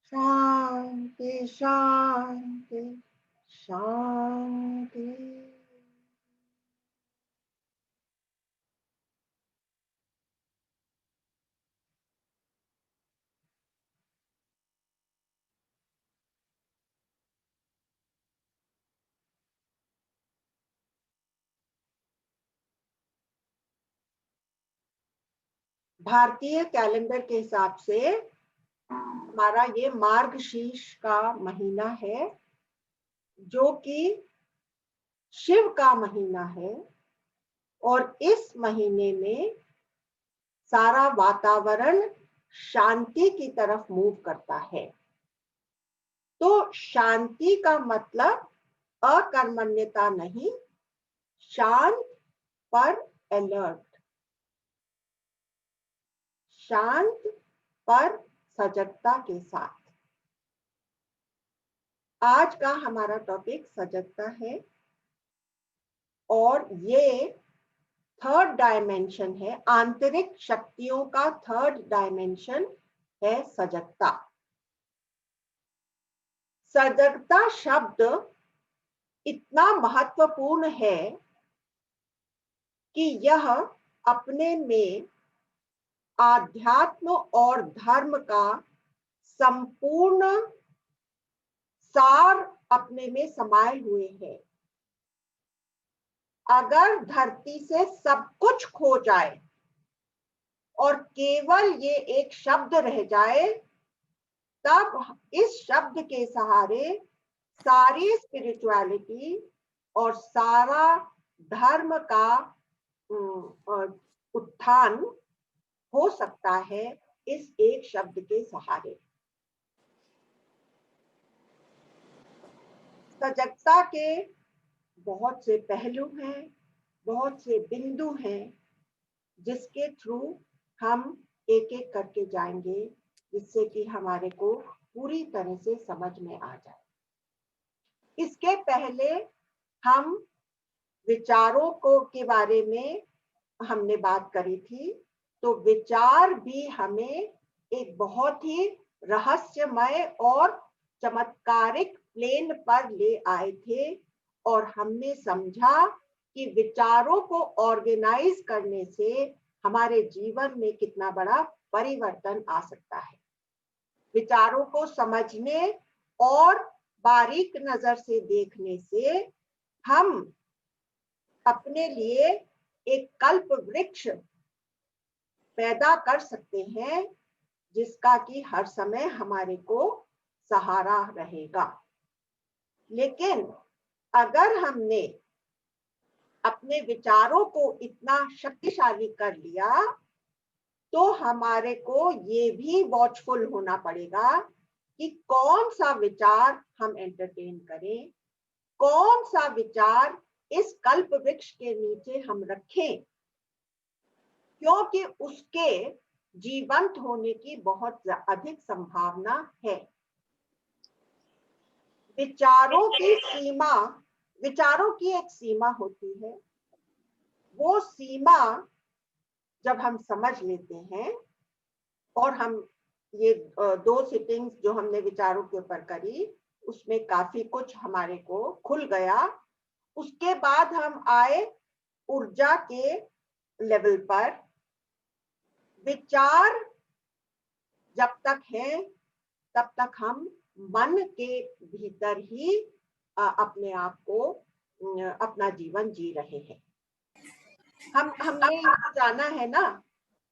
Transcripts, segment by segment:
शांति शांति शांति। भारतीय कैलेंडर के हिसाब से हमारा ये मार्गशीर्ष का महीना है, जो कि शिव का महीना है। और इस महीने में सारा वातावरण शांति की तरफ मूव करता है। तो शांति का मतलब अकर्मण्यता नहीं, शांत पर अलर्ट, शांत पर सजगता के साथ। आज का हमारा टॉपिक सजगता है और ये थर्ड डायमेंशन है, आंतरिक शक्तियों का थर्ड डायमेंशन है सजगता। सजगता शब्द इतना महत्वपूर्ण है कि यह अपने में आध्यात्म और धर्म का संपूर्ण सार अपने में समाये हुए है। अगर धरती से सब कुछ खो जाए और केवल ये एक शब्द रह जाए, तब इस शब्द के सहारे सारी स्पिरिचुअलिटी और सारा धर्म का उत्थान हो सकता है इस एक शब्द के सहारे। सजगता के बहुत से पहलू हैं, बहुत से बिंदु हैं, जिसके थ्रू हम एक एक करके जाएंगे, जिससे कि हमारे को पूरी तरह से समझ में आ जाए। इसके पहले हम विचारों को के बारे में हमने बात करी थी। तो विचार भी हमें एक बहुत ही रहस्यमय और चमत्कारिक प्लेन पर ले आए थे, और हमने समझा कि विचारों को ऑर्गेनाइज करने से हमारे जीवन में कितना बड़ा परिवर्तन आ सकता है। विचारों को समझने और बारीक नजर से देखने से हम अपने लिए एक कल्प वृक्ष पैदा कर सकते हैं, जिसका कि हर समय हमारे को सहारा रहेगा। लेकिन अगर हमने अपने विचारों को इतना शक्तिशाली कर लिया, तो हमारे को ये भी वॉचफुल होना पड़ेगा कि कौन सा विचार हम एंटरटेन करें, कौन सा विचार इस कल्प वृक्ष के नीचे हम रखें, क्योंकि उसके जीवंत होने की बहुत अधिक संभावना है। विचारों की एक सीमा होती है। वो सीमा जब हम समझ लेते हैं, और हम ये 2 सिटिंग्स जो हमने विचारों के ऊपर करी, उसमें काफी कुछ हमारे को खुल गया। उसके बाद हम आए ऊर्जा के लेवल पर। विचार जब तक है, तब तक हम मन के भीतर ही अपने आप को अपना जीवन जी रहे हैं। हमने ये जाना है ना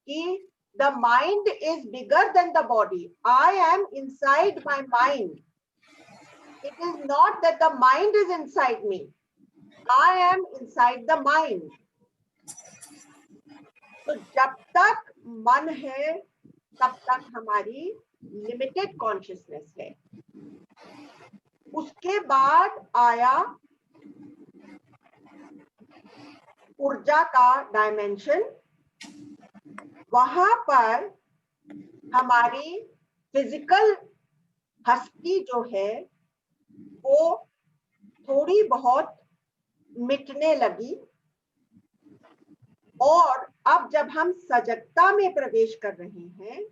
कि the mind is bigger than the body. I am inside my mind. It is not that the mind is inside me. I am inside the mind. तो जब तक मन है, तब तक हमारी लिमिटेड कॉन्शियसनेस है। उसके बाद आया ऊर्जा का डायमेंशन। वहां पर हमारी फिजिकल हस्ती जो है वो थोड़ी बहुत मिटने लगी, और अब जब हम सजगता में प्रवेश कर रहे हैं,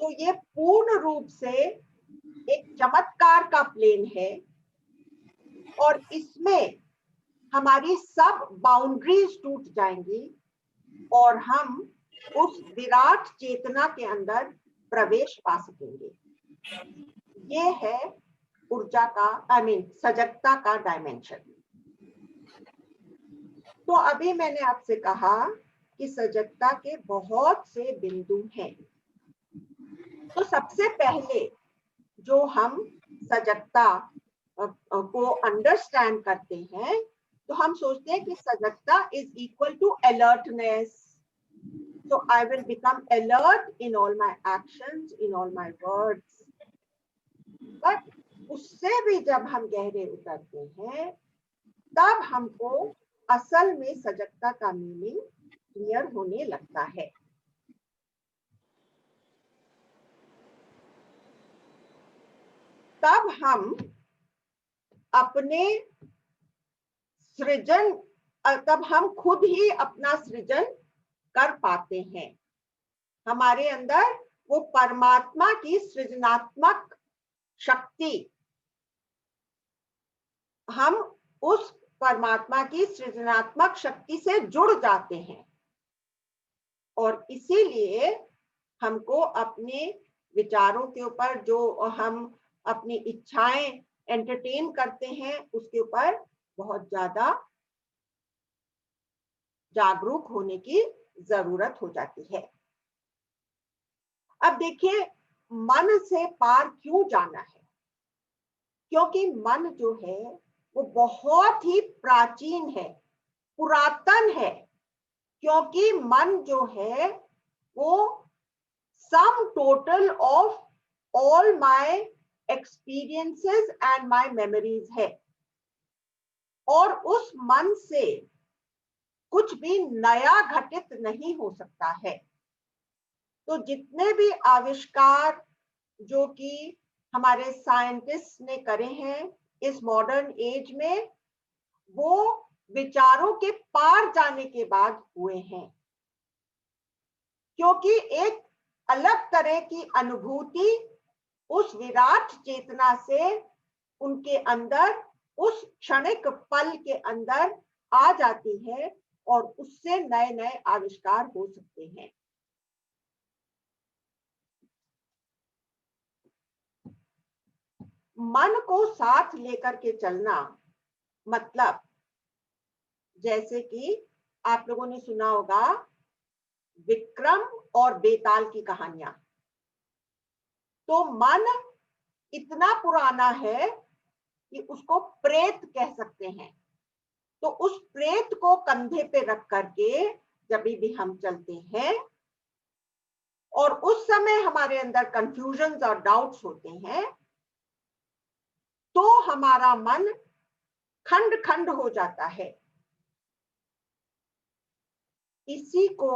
तो ये पूर्ण रूप से एक चमत्कार का प्लेन है और इसमें हमारी सब बाउंड्रीज टूट जाएंगी और हम उस विराट चेतना के अंदर प्रवेश पा सकेंगे। ये है ऊर्जा का सजगता का डायमेंशन। तो अभी मैंने आपसे कहा कि सजगता के बहुत से बिंदु हैं। तो सबसे पहले जो हम सजगता को अंडरस्टैंड करते हैं तो हम सोचते हैं कि सजगता is equal to alertness. So I will become alert in all my actions, in all my words. But उससे भी जब हम गहरे उतरते हैं तब हमको असल में सजगता का मीनिंग क्लियर होने लगता है। तब हम अपने सृजन, तब हम खुद ही अपना सृजन कर पाते हैं। हमारे अंदर वो परमात्मा की सृजनात्मक शक्ति, हम उस परमात्मा की सृजनात्मक शक्ति से जुड़ जाते हैं और इसीलिए हमको अपने विचारों के ऊपर, जो हम अपनी इच्छाएं एंटरटेन करते हैं, उसके ऊपर बहुत ज्यादा जागरूक होने की जरूरत हो जाती है। अब देखिए, मन से पार क्यों जाना है? क्योंकि मन जो है वो बहुत ही प्राचीन है, पुरातन है। क्योंकि मन जो है वो sum total of all my experiences and my memories है और उस मन से कुछ भी नया घटित नहीं हो सकता है। तो जितने भी आविष्कार जो कि हमारे साइंटिस्ट ने करे हैं इस मॉडर्न एज में, वो विचारों के पार जाने के बाद हुए हैं। क्योंकि एक अलग तरह की अनुभूति उस विराट चेतना से उनके अंदर उस क्षणिक पल के अंदर आ जाती है और उससे नए नए आविष्कार हो सकते हैं। मन को साथ लेकर के चलना मतलब, जैसे कि आप लोगों ने सुना होगा विक्रम और बेताल की कहानियां। तो मन इतना पुराना है कि उसको प्रेत कह सकते हैं। तो उस प्रेत को कंधे पे रख करके जब भी हम चलते हैं और उस समय हमारे अंदर कंफ्यूजन्स और डाउट्स होते हैं, तो हमारा मन खंड खंड हो जाता है। इसी को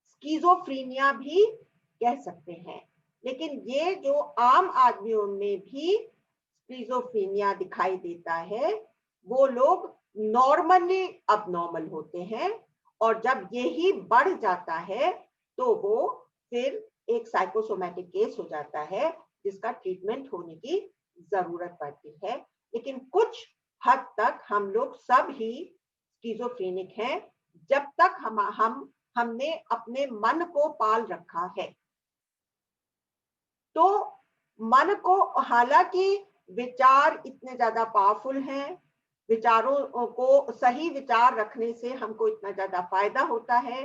स्किज़ोफ्रेनिया भी कह सकते हैं। लेकिन ये जो आम आदमियों में भी स्किज़ोफ्रेनिया दिखाई देता है, वो लोग नॉर्मली अबनॉर्मल होते हैं और जब यही बढ़ जाता है तो वो फिर एक साइकोसोमैटिक केस हो जाता है जिसका ट्रीटमेंट होने की जरूरत पड़ती है। लेकिन कुछ हद तक हम लोग सब ही स्किज़ोफ्रेनिक हैं जब तक हमने अपने मन को पाल रखा है। तो मन को, हालांकि विचार इतने ज्यादा पावरफुल हैं, विचारों को, सही विचार रखने से हमको इतना ज्यादा फायदा होता है,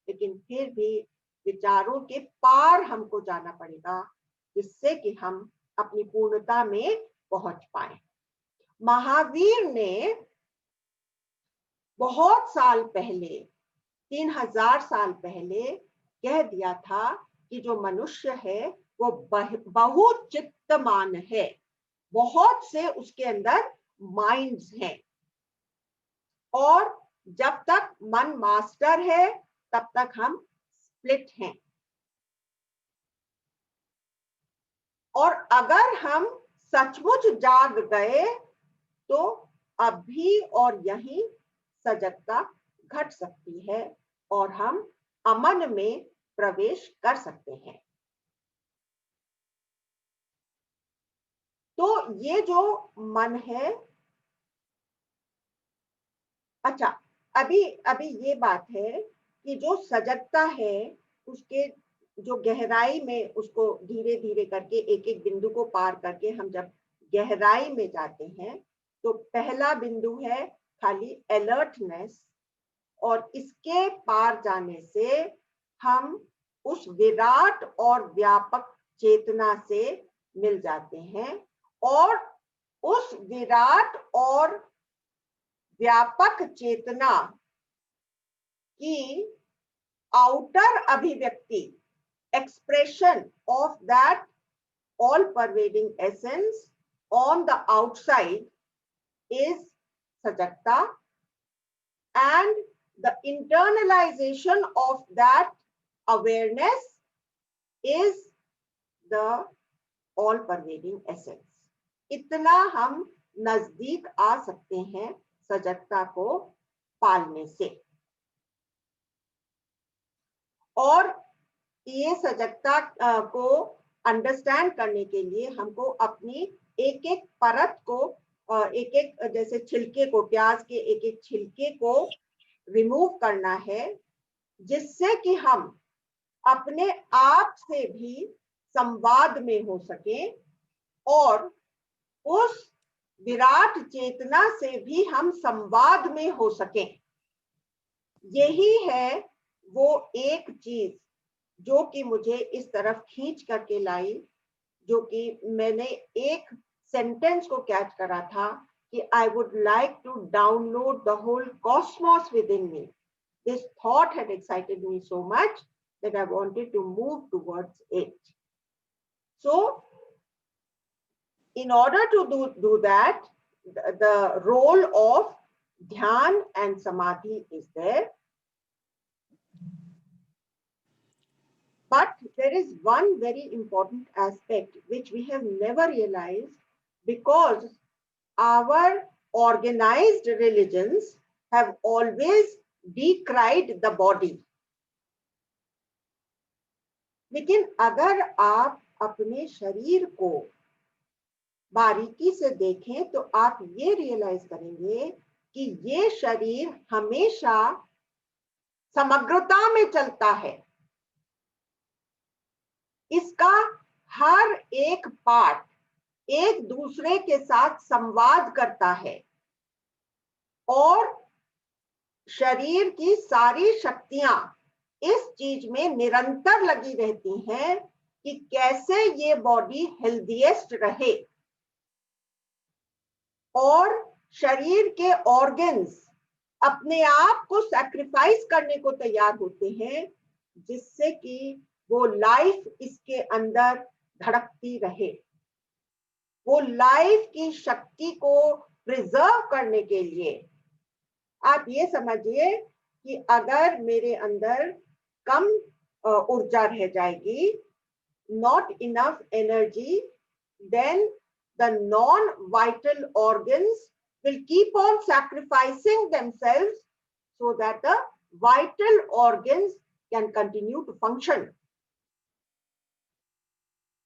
लेकिन फिर भी विचारों के पार हमको जाना पड़ेगा जिससे कि हम अपनी पूर्णता में पहुंच पाए। महावीर ने बहुत साल पहले, 3000 साल पहले कह दिया था कि जो मनुष्य है वो बहुत चित्तमान है, बहुत से उसके अंदर माइंड्स हैं और जब तक मन मास्टर है तब तक हम स्प्लिट हैं। और अगर हम सचमुच जाग गए तो अभी और यहीं सजगता घट सकती है और हम अमन में प्रवेश कर सकते हैं। तो ये जो मन है, अच्छा, अभी अभी ये बात है कि जो सजगता है उसके जो गहराई में, उसको धीरे धीरे करके एक एक बिंदु को पार करके हम जब गहराई में जाते हैं तो पहला बिंदु है खाली अलर्टनेस, और इसके पार जाने से हम उस विराट और व्यापक चेतना से मिल जाते हैं, और उस विराट और व्यापक चेतना की आउटर अभिव्यक्ति, expression of that all pervading essence on the outside is sajakta, and the internalization of that awareness is the all pervading essence. इतना हम नजदीक आ सकते हैं सजगता को पालने से। और ये सजगता को अंडरस्टैंड करने के लिए हमको अपनी एक एक परत को, एक एक जैसे छिलके को, प्याज के एक एक छिलके को रिमूव करना है, जिससे कि हम अपने आप से भी संवाद में हो सके और उस विराट चेतना से भी हम संवाद में हो सके। यही है वो एक चीज जो कि मुझे इस तरफ खींच करके लाई, जो कि मैंने एक सेंटेंस को कैच करा था कि I would like to download the whole cosmos within me. This thought had excited me so much that I wanted to move towards it. So, in order to do that, the role of dhyan and samadhi is there. But there is one very important aspect which we have never realized, because our organized religions have always decried the body. लेकिन अगर आप अपने शरीर को बारीकी से देखें तो आप ये रियलाइज करेंगे कि ये शरीर हमेशा समग्रता में चलता है। इसका हर एक पार्ट एक दूसरे के साथ संवाद करता है, और शरीर की सारी शक्तियां इस चीज में निरंतर लगी रहती हैं कि कैसे ये बॉडी हेल्दीएस्ट रहे, और शरीर के ऑर्गन्स अपने आप को सैक्रिफाइस करने को तैयार होते हैं, जिससे कि वो लाइफ इसके अंदर धड़कती रहे। वो लाइफ की शक्ति को प्रिजर्व करने के लिए, आप ये समझिए कि अगर मेरे अंदर कम ऊर्जा रह जाएगी, not enough energy, then the non-vital organs will keep on sacrificing themselves so that the vital organs can continue to function.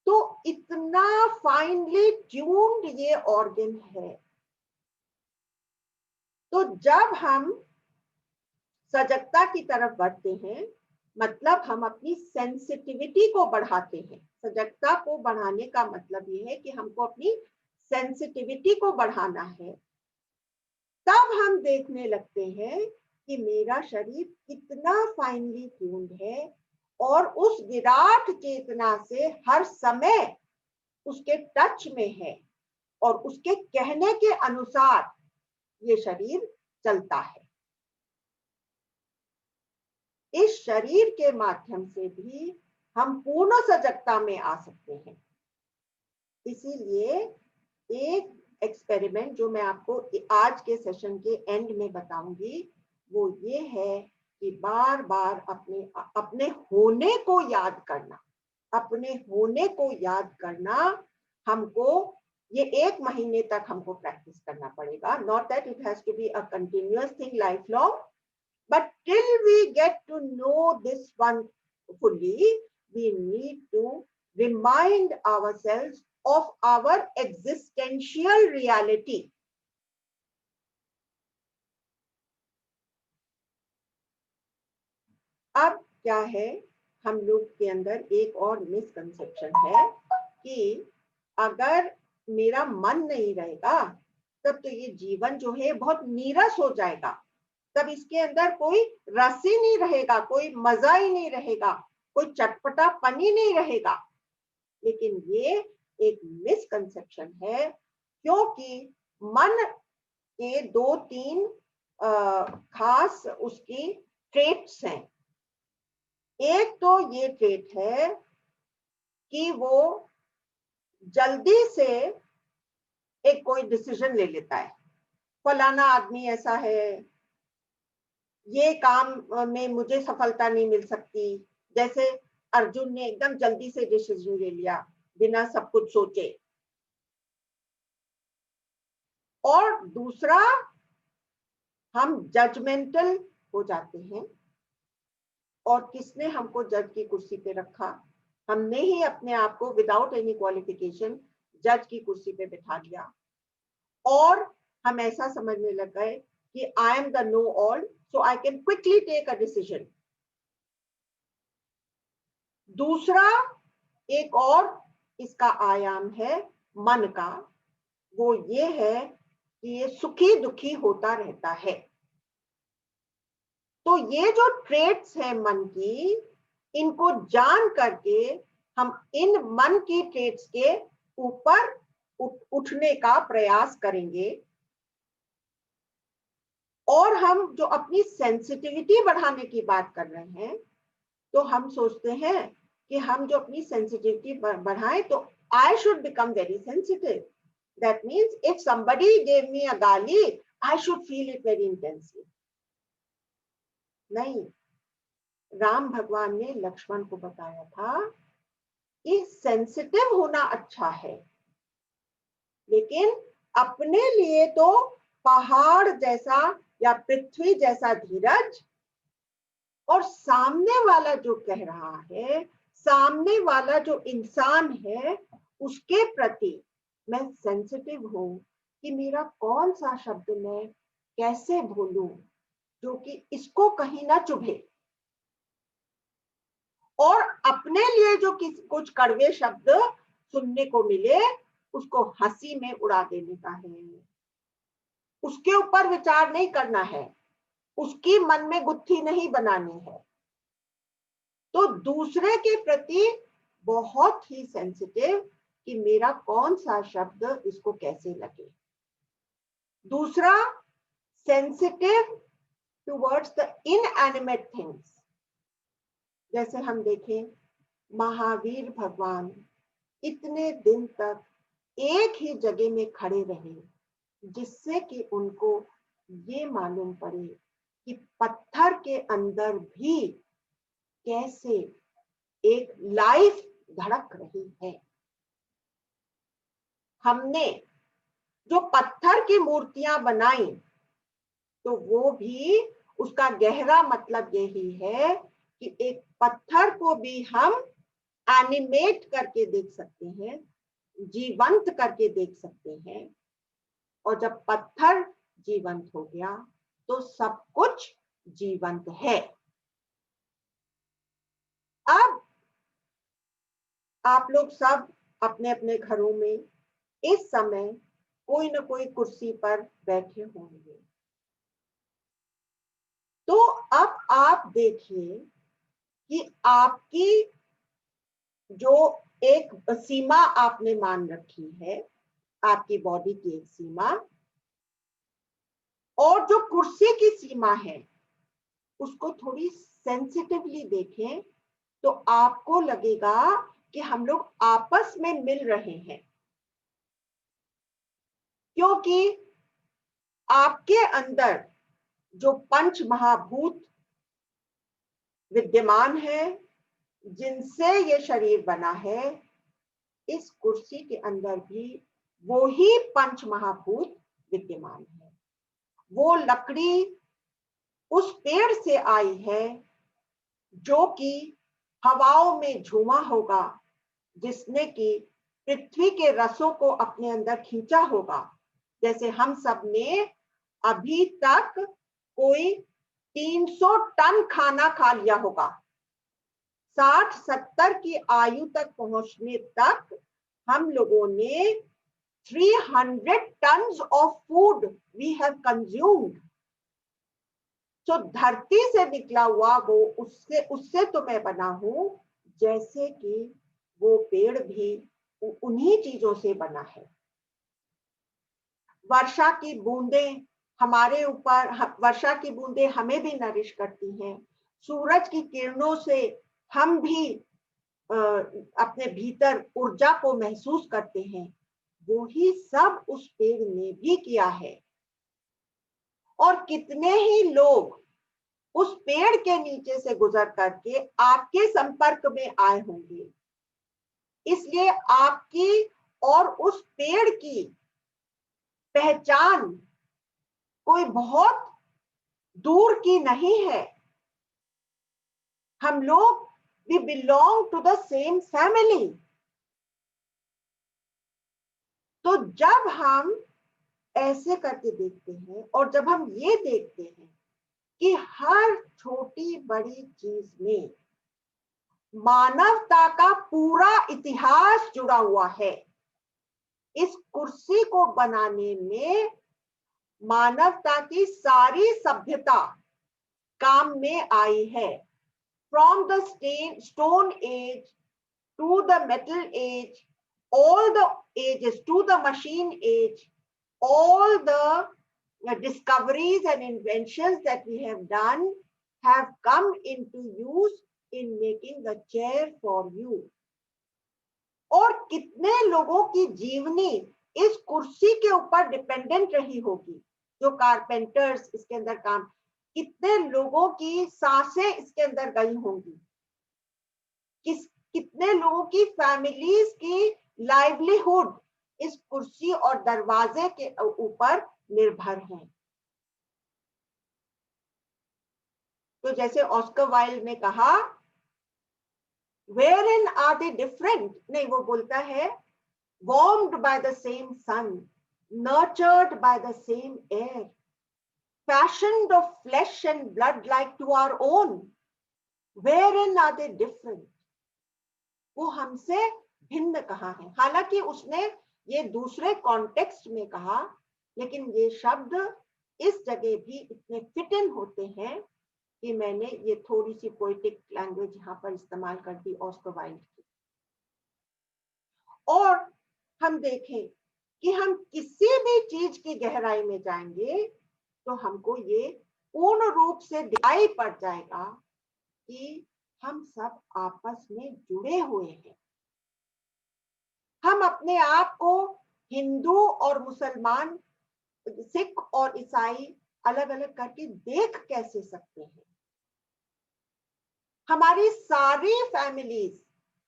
तो इतना फाइनली ट्यून्ड ये ऑर्गन है। तो जब हम सजगता की तरफ बढ़ते हैं, मतलब हम अपनी सेंसिटिविटी को बढ़ाते हैं। सजगता को बढ़ाने का मतलब ये है कि हमको अपनी सेंसिटिविटी को बढ़ाना है। तब हम देखने लगते हैं कि मेरा शरीर कितना फाइनली ट्यून्ड है, और उस विराट चेतना से हर समय उसके टच में है, और उसके कहने के अनुसार ये शरीर चलता है। इस शरीर के माध्यम से भी हम पूर्ण सजगता में आ सकते हैं। इसीलिए एक एक्सपेरिमेंट जो मैं आपको आज के सेशन के एंड में बताऊंगी, वो ये है कि बार बार अपने होने को याद करना। अपने होने को याद करना हमको ये 1 महीने तक हमको प्रैक्टिस करना पड़ेगा। Not that it has to be a continuous thing life long, but till we get to know this one fully, we need to remind ourselves of our existential reality. अब क्या है, हम लोग के अंदर एक और मिसकंसेप्शन है कि अगर मेरा मन नहीं रहेगा तब तो ये जीवन जो है बहुत नीरस हो जाएगा, तब इसके अंदर कोई रस ही नहीं रहेगा, कोई मजा ही नहीं रहेगा, कोई चटपटापन ही नहीं रहेगा। लेकिन ये एक मिसकंसेप्शन है, क्योंकि मन के 2-3 खास उसकी ट्रेट्स हैं। एक तो ये ट्रेट है कि वो जल्दी से एक कोई डिसीजन ले लेता है, फलाना आदमी ऐसा है, ये काम में मुझे सफलता नहीं मिल सकती। जैसे अर्जुन ने एकदम जल्दी से डिसीजन ले लिया बिना सब कुछ सोचे। और दूसरा, हम जजमेंटल हो जाते हैं, और किसने हमको जज की कुर्सी पे रखा? हमने ही अपने आप को विदाउट एनी क्वालिफिकेशन जज की कुर्सी पे बिठा दिया, और हम ऐसा समझने लग गए कि I am the know all, so I can quickly take a decision. दूसरा एक और इसका आयाम है मन का, वो ये है कि ये सुखी दुखी होता रहता है। तो ये जो ट्रेट्स है मन की, इनको जान करके हम इन मन की ट्रेट्स के ऊपर उठने का प्रयास करेंगे। और हम जो अपनी सेंसिटिविटी बढ़ाने की बात कर रहे हैं, तो हम सोचते हैं कि हम जो अपनी सेंसिटिविटी बढ़ाएं, तो I should become very sensitive. That means if somebody gave me a गाली, I should feel it very intensely. नहीं, राम भगवान ने लक्ष्मण को बताया था कि सेंसिटिव होना अच्छा है, लेकिन अपने लिए तो पहाड़ जैसा या पृथ्वी जैसा धीरज, और सामने वाला जो कह रहा है, सामने वाला जो इंसान है, उसके प्रति मैं सेंसिटिव हूं कि मेरा कौन सा शब्द मैं कैसे बोलूं जो कि इसको कहीं ना चुभे, और अपने लिए जो कुछ कड़वे शब्द सुनने को मिले उसको हंसी में उड़ा देने का है, उसके ऊपर विचार नहीं करना है, उसकी मन में गुत्थी नहीं बनानी है। तो दूसरे के प्रति बहुत ही सेंसिटिव कि मेरा कौन सा शब्द इसको कैसे लगे। दूसरा, sensitive towards the inanimate things. जैसे हम देखें, महावीर भगवान इतने दिन तक एक ही जगह में खड़े रहे, जिससे कि उनको ये मालूम पड़े कि पत्थर के अंदर भी कैसे एक लाइफ धड़क रही है। हमने जो पत्थर की मूर्तियां बनाई, तो वो भी उसका गहरा मतलब यही है कि एक पत्थर को भी हम एनिमेट करके देख सकते हैं, जीवंत करके देख सकते हैं, और जब पत्थर जीवंत हो गया तो सब कुछ जीवंत है। अब आप लोग सब अपने अपने घरों में इस समय कोई न कोई कुर्सी पर बैठे होंगे, तो अब आप देखिए कि आपकी जो एक सीमा आपने मान रखी है, आपकी बॉडी की एक सीमा, और जो कुर्सी की सीमा है उसको थोड़ी सेंसिटिवली देखें, तो आपको लगेगा कि हम लोग आपस में मिल रहे हैं, क्योंकि आपके अंदर जो पंच महाभूत विद्यमान है, जिनसे ये शरीर बना है, इस कुर्सी के अंदर भी वो ही पंच महाभूत विद्यमान है। वो लकड़ी उस पेड़ से आई है जो कि हवाओं में झूमा होगा, जिसने कि पृथ्वी के रसों को अपने अंदर खींचा होगा। जैसे हम सब ने अभी तक कोई 300 टन खाना खा लिया होगा। 60-70 की आयु तक पहुंचने तक हम लोगों ने 300 tons of food we have consumed. तो धरती से निकला हुआ वो उससे तो मैं बना हूं, जैसे कि वो पेड़ भी उन्हीं चीजों से बना है। वर्षा की बूंदें हमारे ऊपर, वर्षा की बूंदें हमें भी नरिश करती हैं। सूरज की किरणों से हम भी अपने भीतर ऊर्जा को महसूस करते हैं। वो ही सब उस पेड़ ने भी किया है। और कितने ही लोग उस पेड़ के नीचे से गुजर करके आपके संपर्क में आए होंगे। इसलिए आपकी और उस पेड़ की पहचान कोई बहुत दूर की नहीं है। हम लोग we belong to the same family. तो जब हम ऐसे करके देखते हैं और जब हम ये देखते हैं कि हर छोटी बड़ी चीज में मानवता का पूरा इतिहास जुड़ा हुआ है। इस कुर्सी को बनाने में मानवता की सारी सभ्यता काम में आई है। From the stone age to the metal age, all the ages to the machine age, all the discoveries and inventions that we have done have come into use in making the chair for you. और कितने लोगों की जीवनी इस कुर्सी के ऊपर dependent रही होगी। जो कारपेंटर्स इसके अंदर काम, कितने लोगों की सांसें इसके अंदर गई होंगी। कितने लोगों की फैमिलीज की लाइवलीहुड इस कुर्सी और दरवाजे के ऊपर निर्भर है। तो जैसे ऑस्कर वाइल्ड ने कहा, wherein are they different? नहीं, वो बोलता है warmed by the same sun, nurtured by the same air, fashioned of flesh and blood like to our own, wherein are they different? वो हमसे भिन्न कहाँ है। हालांकि उसने ये दूसरे कॉन्टेक्स्ट में कहा, लेकिन ये शब्द इस जगह भी इतने फिट इन होते हैं कि मैंने ये थोड़ी सी पोएटिक लैंग्वेज यहाँ पर इस्तेमाल कर दी ऑस्कर वाइल्ड की। और हम देखें कि हम किसी भी चीज की गहराई में जाएंगे तो हमको ये पूर्ण रूप से दिखाई पड़ जाएगा कि हम सब आपस में जुड़े हुए हैं। हम अपने आप को हिंदू और मुसलमान, सिख और ईसाई अलग अलग करके देख कैसे सकते हैं। हमारी सारी फैमिलीज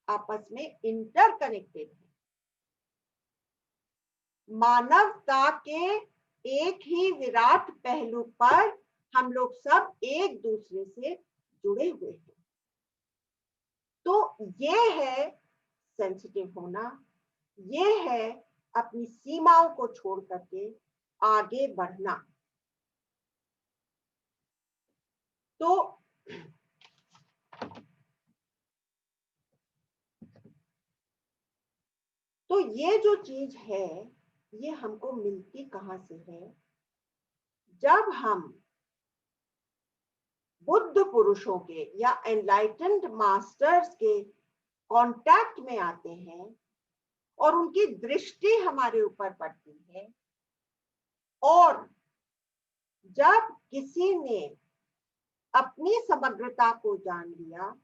आपस में इंटरकनेक्टेड है। मानवता के एक ही विराट पहलू पर हम लोग सब एक दूसरे से जुड़े हुए हैं। तो ये है सेंसिटिव होना, ये है अपनी सीमाओं को छोड़ करके आगे बढ़ना। तो ये जो चीज है, ये हमको मिलती कहां से है? जब हम बुद्ध पुरुषों के या एनलाइटेंड मास्टर्स के कांटेक्ट में आते हैं और उनकी दृष्टि हमारे ऊपर पड़ती है, और जब किसी ने अपनी समग्रता को जान लिया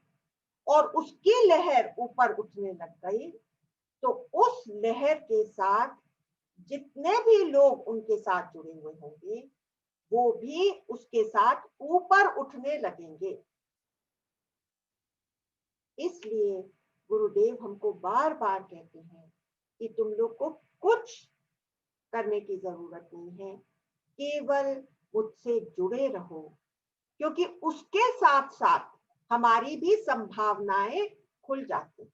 और उसकी लहर ऊपर उठने लग गई, तो उस लहर के साथ जितने भी लोग उनके साथ जुड़े हुए होंगे वो भी उसके साथ ऊपर उठने लगेंगे। इसलिए गुरुदेव हमको बार बार कहते हैं कि तुम लोग को कुछ करने की जरूरत नहीं है, केवल मुझसे जुड़े रहो, क्योंकि उसके साथ साथ हमारी भी संभावनाएं खुल जाती हैं।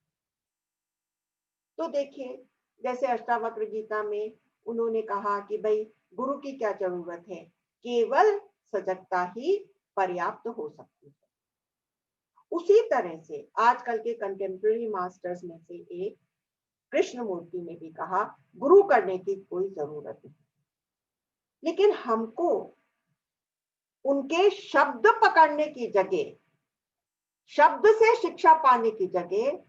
तो देखिए, जैसे अष्टावक्र गीता में उन्होंने कहा कि भाई गुरु की क्या जरूरत है, केवल सजगता ही पर्याप्त हो सकती है। उसी तरह से आजकल के कंटेम्प्रेरी मास्टर्स में से एक कृष्णमूर्ति ने भी कहा गुरु करने की कोई जरूरत नहीं, लेकिन हमको उनके शब्द पकड़ने की जगह, शब्द से शिक्षा पाने की जगह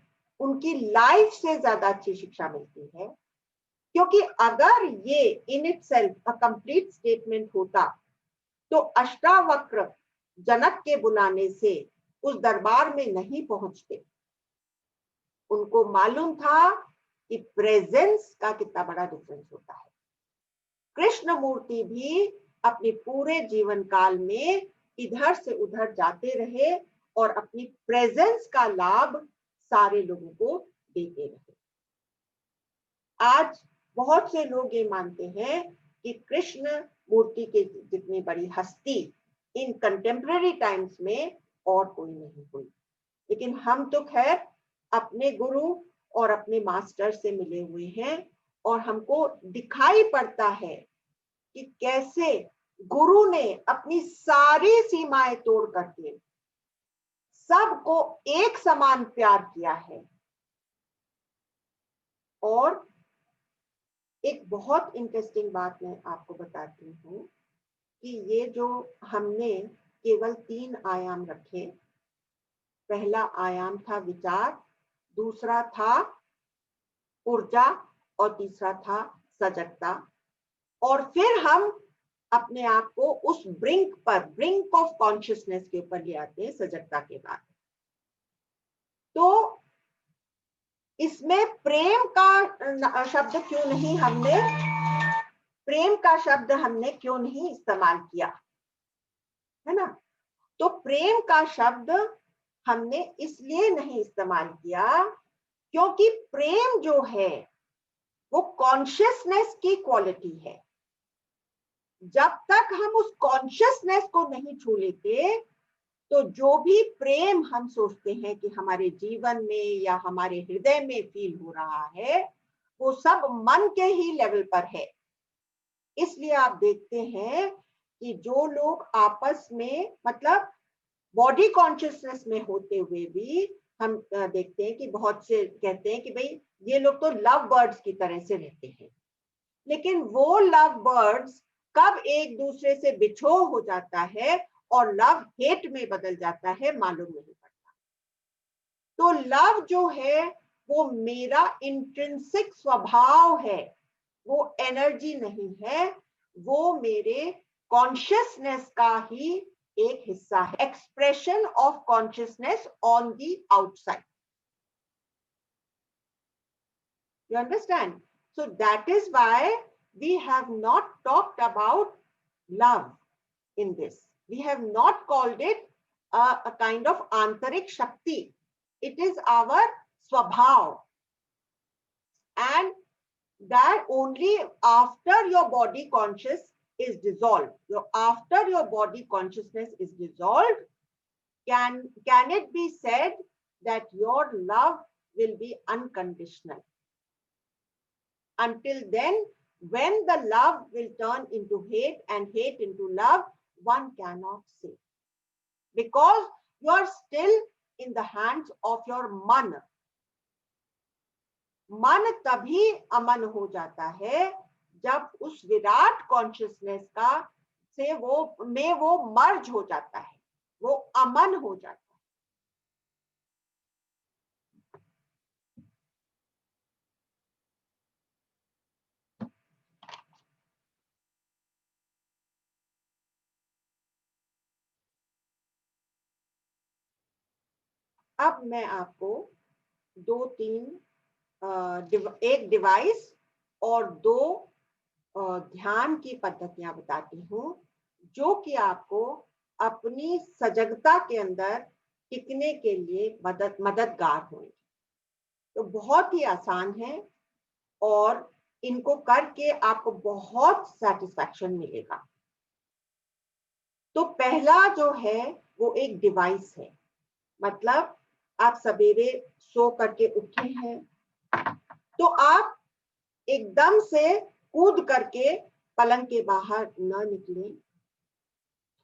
उनकी लाइफ से ज्यादा अच्छी शिक्षा मिलती है। क्योंकि अगर ये in itself a complete statement होता तो अष्टावक्र जनक के बुलाने से उस दरबार में नहीं पहुंचते। उनको मालूम था कि प्रेजेंस का कितना बड़ा डिफरेंस होता है। कृष्णमूर्ति भी अपने पूरे जीवन काल में इधर से उधर जाते रहे और अपनी प्रेजेंस का लाभ सारे लोगों को देते रहे। आज बहुत से लोग ये मानते हैं कि कृष्ण मूर्ति के जितनी बड़ी हस्ती इन कंटेम्पररी टाइम्स में और कोई नहीं हुई। लेकिन हम तो खैर अपने गुरु और अपने मास्टर से मिले हुए हैं और हमको दिखाई पड़ता है कि कैसे गुरु ने अपनी सारी सीमाएं तोड़ करके सबको एक समान प्यार किया है। और एक बहुत इंटरेस्टिंग बात मैं आपको बताती हूँ कि ये जो हमने केवल 3 आयाम रखे, पहला आयाम था विचार, दूसरा था ऊर्जा और तीसरा था सजगता। और फिर हम अपने आप को उस ब्रिंक ऑफ कॉन्शियसनेस के ऊपर ले आते हैं सजगता के बाद। तो इसमें प्रेम का शब्द क्यों नहीं हमने, प्रेम का शब्द हमने क्यों नहीं इस्तेमाल किया, है ना? तो प्रेम का शब्द हमने इसलिए नहीं इस्तेमाल किया क्योंकि प्रेम जो है वो कॉन्शियसनेस की क्वालिटी है। जब तक हम उस कॉन्शियसनेस को नहीं छू लेते तो जो भी प्रेम हम सोचते हैं कि हमारे जीवन में या हमारे हृदय में फील हो रहा है वो सब मन के ही लेवल पर है। इसलिए आप देखते हैं कि जो लोग आपस में मतलब बॉडी कॉन्शियसनेस में होते हुए भी हम देखते हैं कि बहुत से कहते हैं कि भाई ये लोग तो लव बर्ड्स की तरह से रहते हैं, लेकिन वो लव बर्ड्स कब एक दूसरे से बिछो हो जाता है और लव हेट में बदल जाता है मालूम नहीं पड़ता। तो लव जो है वो मेरा इंट्रिंसिक स्वभाव है, वो एनर्जी नहीं है, वो मेरे कॉन्शियसनेस का ही एक हिस्सा है, expression of consciousness on the outside. You understand? So that is why we have not talked about love in this. We have not called it a kind of antarik shakti. It is our swabhav. And that only after your body conscious is dissolved, after your body consciousness is dissolved, can it be said that your love will be unconditional. Until then, when the love will turn into hate and hate into love, one cannot say. Because you are still in the hands of your man. मन तभी अमन हो जाता है जब उस Virat consciousness का से वो मर्ज हो जाता है, वो अमन हो जाता है। अब मैं आपको 2-3 एक डिवाइस और 2 ध्यान की पद्धतियां बताती हूँ जो कि आपको अपनी सजगता के अंदर टिकने के लिए मददगार होंगे। तो बहुत ही आसान है और इनको करके आपको बहुत सेटिस्फैक्शन मिलेगा। तो पहला जो है वो एक डिवाइस है, मतलब आप सवेरे सो करके उठे हैं, तो आप एकदम से कूद करके पलंग के बाहर न निकले,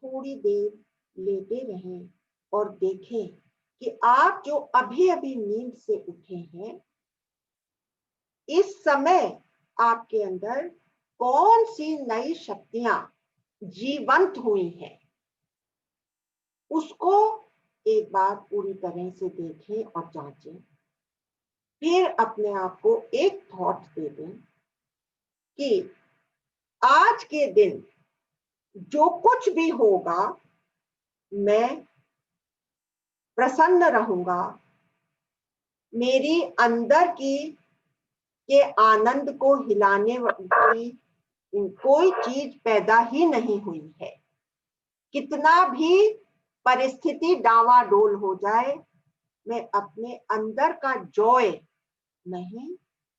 थोड़ी देर लेटे रहें और देखें कि आप जो अभी अभी नींद से उठे हैं, इस समय आपके अंदर कौन सी नई शक्तियां जीवंत हुई हैं, उसको एक बार पूरी तरह से देखें और जांचें। फिर अपने आप को एक थॉट दे दें कि आज के दिन जो कुछ भी होगा, मैं प्रसन्न रहूंगा, मेरी अंदर की के आनंद को हिलाने वाली कोई चीज पैदा ही नहीं हुई है। कितना भी परिस्थिति डावाडोल हो जाए, मैं अपने अंदर का जॉय नहीं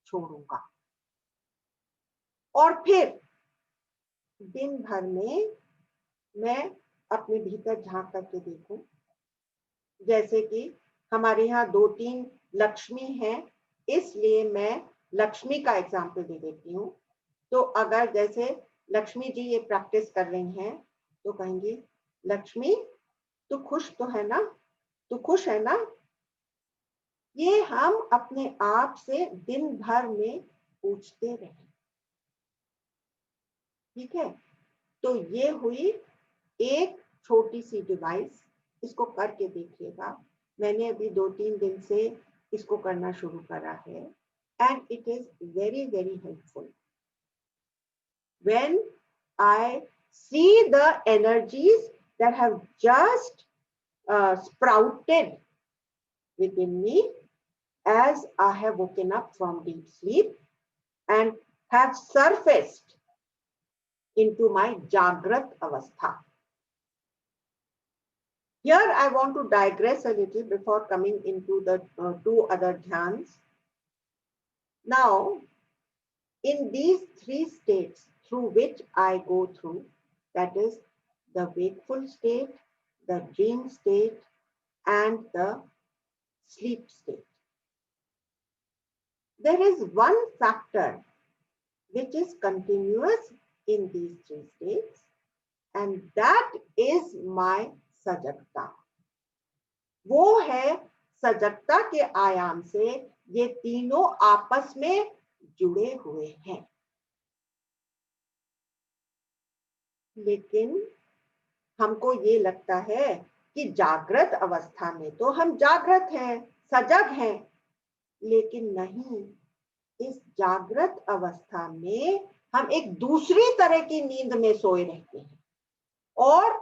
छोड़ूंगा। और फिर दिन भर में मैं अपने भीतर झांक करके देखूं। जैसे कि हमारे यहाँ 2-3 लक्ष्मी हैं, इसलिए मैं लक्ष्मी का एग्जाम्पल दे देती हूँ। तो अगर जैसे लक्ष्मी जी ये प्रैक्टिस कर रही हैं, तो कहेंगी, लक्ष्मी तू खुश तो है ना, तू खुश है ना। ये हम अपने आप से दिन भर में पूछते रहें। ठीक है, तो ये हुई एक छोटी सी डिवाइस, इसको करके देखिएगा। मैंने अभी 2-3 दिन से इसको करना शुरू करा है, and it is very very helpful. When I see the energies that have just sprouted within me as I have woken up from deep sleep and have surfaced into my Jagrat Avastha. Here I want to digress a little before coming into the 2 other dhyans. Now, in these 3 states through which I go through, that is the wakeful state, the dream state, and the sleep state, there is one factor which is continuous in these 3 states, and that is my सजगता। वो है सजगता के आयाम से ये तीनों आपस में जुड़े हुए हैं। लेकिन हमको ये लगता है कि जागृत अवस्था में तो हम जागृत हैं, सजग हैं, लेकिन नहीं, इस जागृत अवस्था में हम एक दूसरी तरह की नींद में सोए रहते हैं और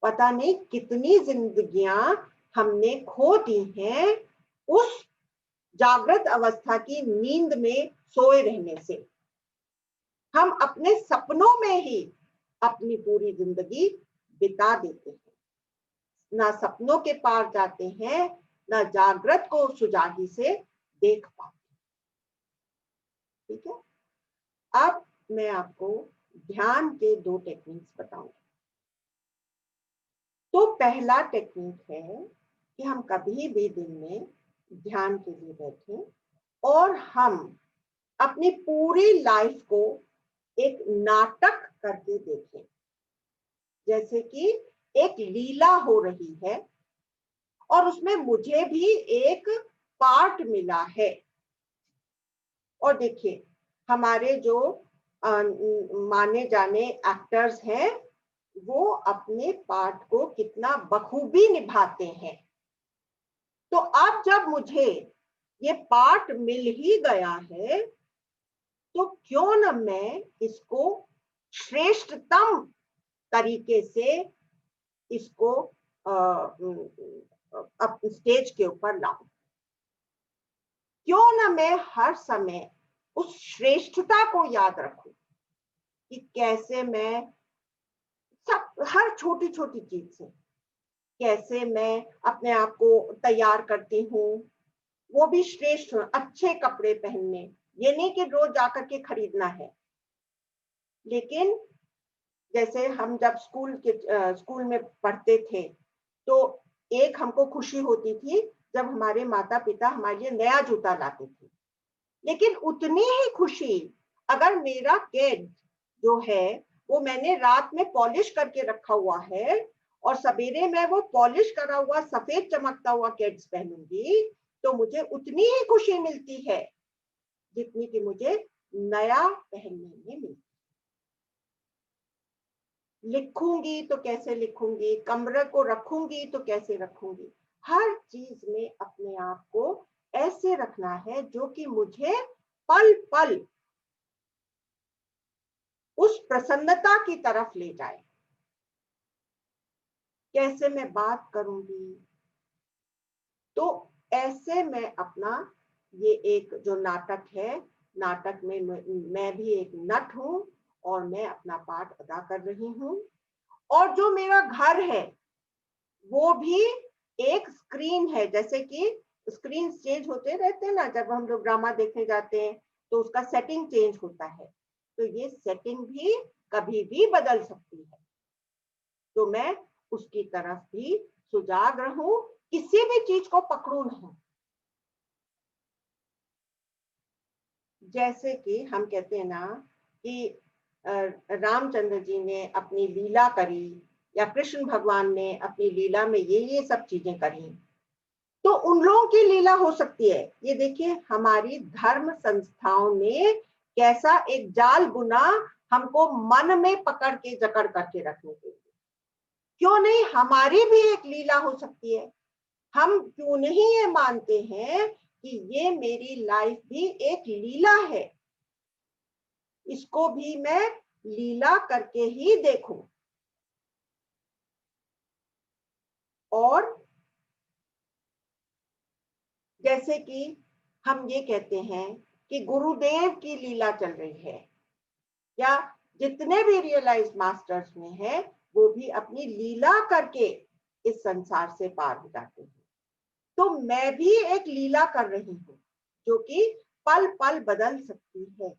पता नहीं कितनी जिंदगियां हमने खो दी हैं उस जागृत अवस्था की नींद में सोए रहने से। हम अपने सपनों में ही अपनी पूरी जिंदगी बिता देते हैं, ना सपनों के पार जाते हैं, ना जागृत को सुजागी से देख पाते। ठीक है, अब मैं आपको ध्यान के 2 टेक्निक्स बताऊंगी। तो पहला टेक्निक है कि हम कभी भी दिन में ध्यान के लिए बैठें और हम अपनी पूरी लाइफ को एक नाटक करके देखें, जैसे कि एक लीला हो रही है और उसमें मुझे भी एक पार्ट मिला है। और देखिए, हमारे जो माने जाने एक्टर्स हैं, वो अपने पार्ट को कितना बखूबी निभाते हैं। तो अब जब मुझे ये पार्ट मिल ही गया है, तो क्यों न मैं इसको श्रेष्ठतम तरीके से इसको अपने स्टेज के ऊपर लाऊं। क्यों न मैं हर समय उस श्रेष्ठता को याद रखूं कि कैसे मैं सब हर छोटी छोटी चीज से कैसे मैं अपने आप को तैयार करती हूँ, वो भी श्रेष्ठ, अच्छे कपड़े पहनने, ये नहीं कि रोज जाकर के खरीदना है। लेकिन जैसे हम जब स्कूल में पढ़ते थे, तो एक हमको खुशी होती थी जब हमारे माता पिता हमारे लिए नया जूता लाते थे, लेकिन उतनी ही खुशी अगर मेरा किड जो है वो मैंने रात में पॉलिश करके रखा हुआ है और सवेरे मैं वो पॉलिश करा हुआ सफेद चमकता हुआ किड्स पहनूंगी, तो मुझे उतनी ही खुशी मिलती है जितनी कि मुझे नया पहनने में मिलती। लिखूंगी तो कैसे लिखूंगी, कमरे को रखूंगी तो कैसे रखूंगी, हर चीज में अपने आप को ऐसे रखना है जो कि मुझे पल पल उस प्रसन्नता की तरफ ले जाए। कैसे मैं बात करूंगी, तो ऐसे मैं अपना ये एक जो नाटक है, नाटक में मैं भी एक नट हूं और मैं अपना पार्ट अदा कर रही हूं। और जो मेरा घर है वो भी एक स्क्रीन है, जैसे कि स्क्रीन चेंज होते रहते हैं ना, जब हम लोग ड्रामा देखने जाते हैं तो उसका सेटिंग चेंज होता है, तो ये सेटिंग भी कभी भी बदल सकती है। तो मैं उसकी तरफ भी सुजाग रहूं, किसी भी चीज को पकड़ू नहीं। जैसे कि हम कहते हैं ना कि रामचंद्र जी ने अपनी लीला करी या कृष्ण भगवान ने अपनी लीला में ये सब चीजें करी, तो उन लोगों की लीला हो सकती है। ये देखिए हमारी धर्म संस्थाओं ने कैसा एक जाल बुना हमको मन में पकड़ के जकड़ करके रखने के लिए। क्यों नहीं हमारी भी एक लीला हो सकती है। हम क्यों नहीं ये मानते हैं कि ये मेरी लाइफ भी एक लीला है, इसको भी मैं लीला करके ही देखूं। और जैसे कि हम ये कहते हैं कि गुरुदेव की लीला चल रही है, या जितने भी रियलाइज मास्टर्स में है वो भी अपनी लीला करके इस संसार से पार हो जाते हैं। तो मैं भी एक लीला कर रही हूं जो कि पल पल बदल सकती है।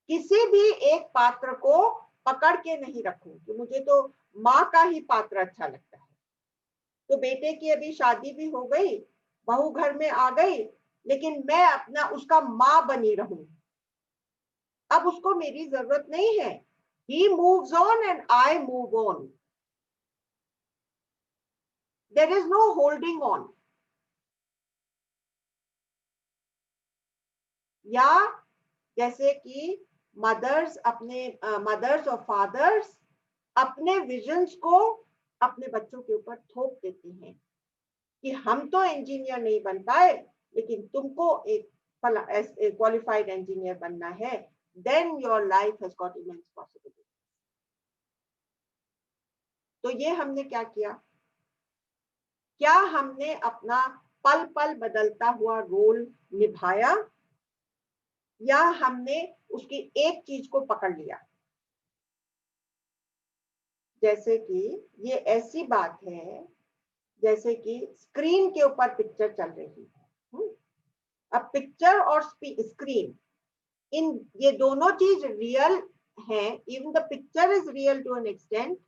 किसी भी एक पात्र को पकड़ के नहीं रखूं कि मुझे तो माँ का ही पात्र अच्छा लगता है। तो बेटे की अभी शादी भी हो गई, बहू घर में आ गई, लेकिन मैं अपना उसका माँ बनी रहूं। अब उसको मेरी जरूरत नहीं है। He moves on and I move on. There is no holding on. या जैसे कि मदर्स और फादर्स अपने विजन्स को अपने बच्चों के ऊपर थोप देते हैं कि हम तो इंजीनियर नहीं बन पाए, लेकिन तुमको एक क्वालिफाइड इंजीनियर बनना है, then your life has got immense possibility. तो ये हमने क्या किया, क्या हमने अपना पल पल बदलता हुआ रोल निभाया, या हमने उसकी एक चीज को पकड़ लिया। जैसे कि ये ऐसी बात है जैसे कि स्क्रीन के ऊपर पिक्चर चल रही है। अब पिक्चर और स्क्रीन, इन ये दोनों चीज रियल हैं। Even the picture is real to an extent,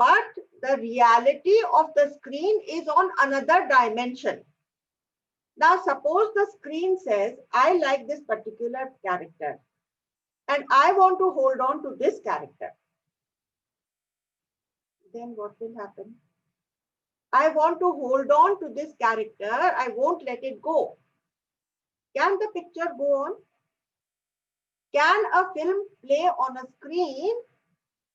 but the reality of the screen is on another dimension. Now suppose the screen says I like this particular character and I want to hold on to this character, then what will happen? I want to hold on to this character, I won't let it go. Can the picture go on? Can a film play on a screen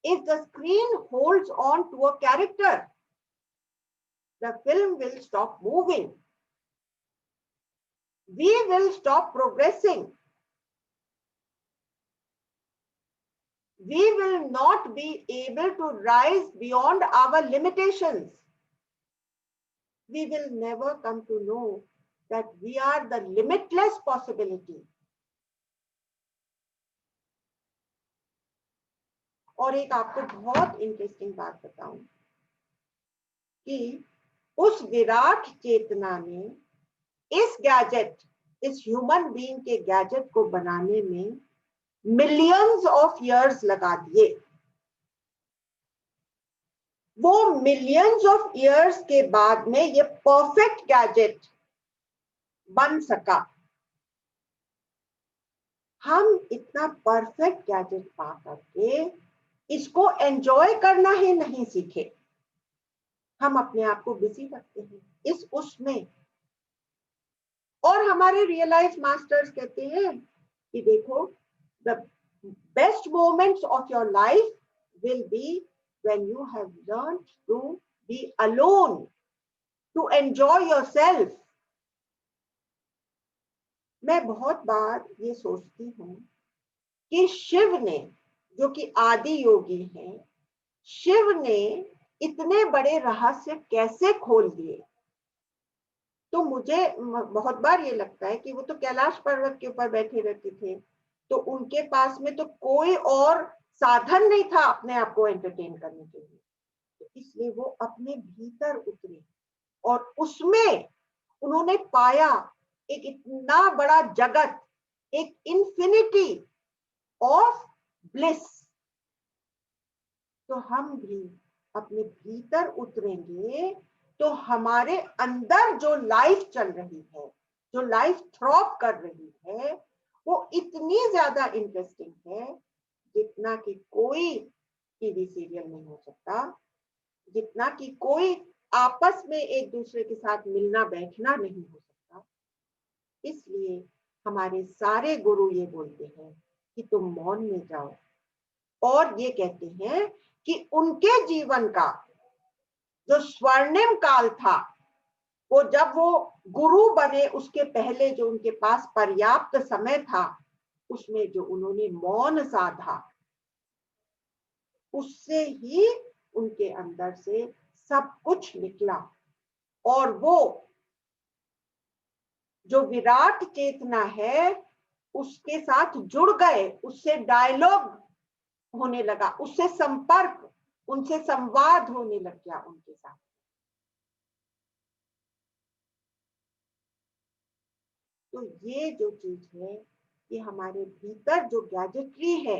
if the screen holds on to a character? The film will stop moving. We will stop progressing. We will not be able to rise beyond our limitations. We will never come to know that we are the limitless possibility. और एक आपको बहुत interesting बात बताऊं कि उस विराट चेतना ने इस गैजेट, इस ह्यूमन बीइंग के गैजेट को बनाने में मिलियंस ऑफ इयर्स लगा दिए। वो मिलियंस ऑफ ईयर्स के बाद में ये परफेक्ट गैजेट बन सका। हम इतना परफेक्ट गैजेट पा करके इसको एंजॉय करना ही नहीं सीखे। हम अपने आप को बिजी रखते हैं इस उसमें। और हमारे रियल लाइफ मास्टर्स कहते हैं कि देखो, the best moments of your life will be when you have learned to be alone, to enjoy yourself. मैं बहुत बार ये सोचती हूँ कि शिव ने, जो कि आदि योगी हैं, शिव ने इतने बड़े रहस्य कैसे खोल दिए। तो मुझे बहुत बार ये लगता है कि वो तो कैलाश पर्वत के ऊपर बैठे रहते थे, तो उनके पास में तो कोई और साधन नहीं था अपने आप को एंटरटेन करने के लिए। तो इसलिए वो अपने भीतर उतरे और उसमें उन्होंने पाया एक इतना बड़ा जगत, एक इंफिनिटी ऑफ ब्लिस। तो हम भी अपने भीतर उतरेंगे तो हमारे अंदर जो लाइफ चल रही है, जो लाइफ थ्रॉब कर रही है, वो इतनी ज्यादा इंटरेस्टिंग है जितना कि कोई टीवी सीरियल नहीं हो सकता, जितना कि कोई आपस में एक दूसरे के साथ मिलना बैठना नहीं हो सकता। इसलिए हमारे सारे गुरु ये बोलते हैं कि तुम मौन में जाओ, और ये कहते हैं कि उनके जीवन का जो स्वर्णिम काल था, वो जब वो गुरु बने उसके पहले जो उनके पास पर्याप्त समय था, उसमें जो उन्होंने मौन साधा, उससे ही उनके अंदर से सब कुछ निकला। और वो जो विराट चेतना है उसके साथ जुड़ गए, उससे डायलॉग होने लगा, उससे संपर्क, उनसे संवाद होने लग गया उनके साथ। तो ये जो चीज है, ये हमारे भीतर जो गैजेटरी है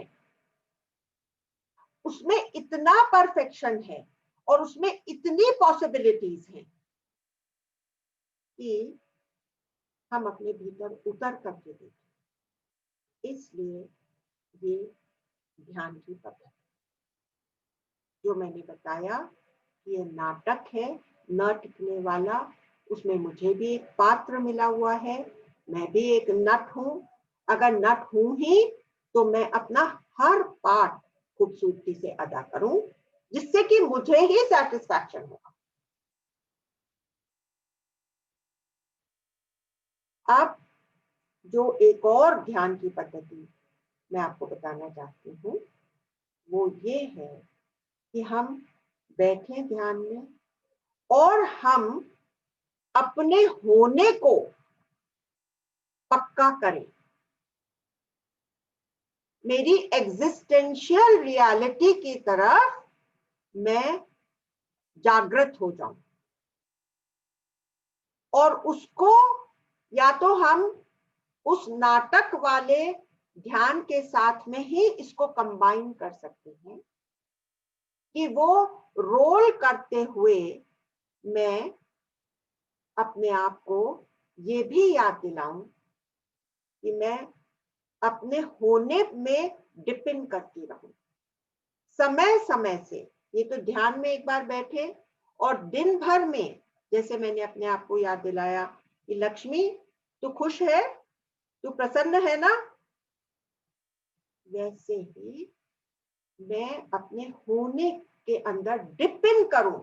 उसमें इतना परफेक्शन है और उसमें इतनी पॉसिबिलिटीज हैं कि हम अपने भीतर उतर करके देखें। इसलिए ये ध्यान की पद्धति जो मैंने बताया, ये नाटक है न टिकने वाला। उसमें मुझे भी एक पात्र मिला हुआ है, मैं भी एक नट हूं। अगर नट हूं ही तो मैं अपना हर पार्ट खूबसूरती से अदा करूं, जिससे कि मुझे ही सेटिस्फैक्शन होगा। अब जो एक और ध्यान की पद्धति मैं आपको बताना चाहती हूँ, वो ये है कि हम बैठे ध्यान में और हम अपने होने को पक्का करें। मेरी एग्जिस्टेंशियल रियलिटी की तरफ मैं जागृत हो जाऊं, और उसको या तो हम उस नाटक वाले ध्यान के साथ में ही इसको कंबाइन कर सकते हैं कि वो रोल करते हुए मैं अपने आप को ये भी याद दिलाऊं कि मैं अपने होने में डिपेंड करती रहूं समय समय से। ये तो ध्यान में एक बार बैठे और दिन भर में, जैसे मैंने अपने आप को याद दिलाया कि लक्ष्मी तू खुश है, तू प्रसन्न है ना, वैसे ही मैं अपने होने के अंदर डिपेंड करूं।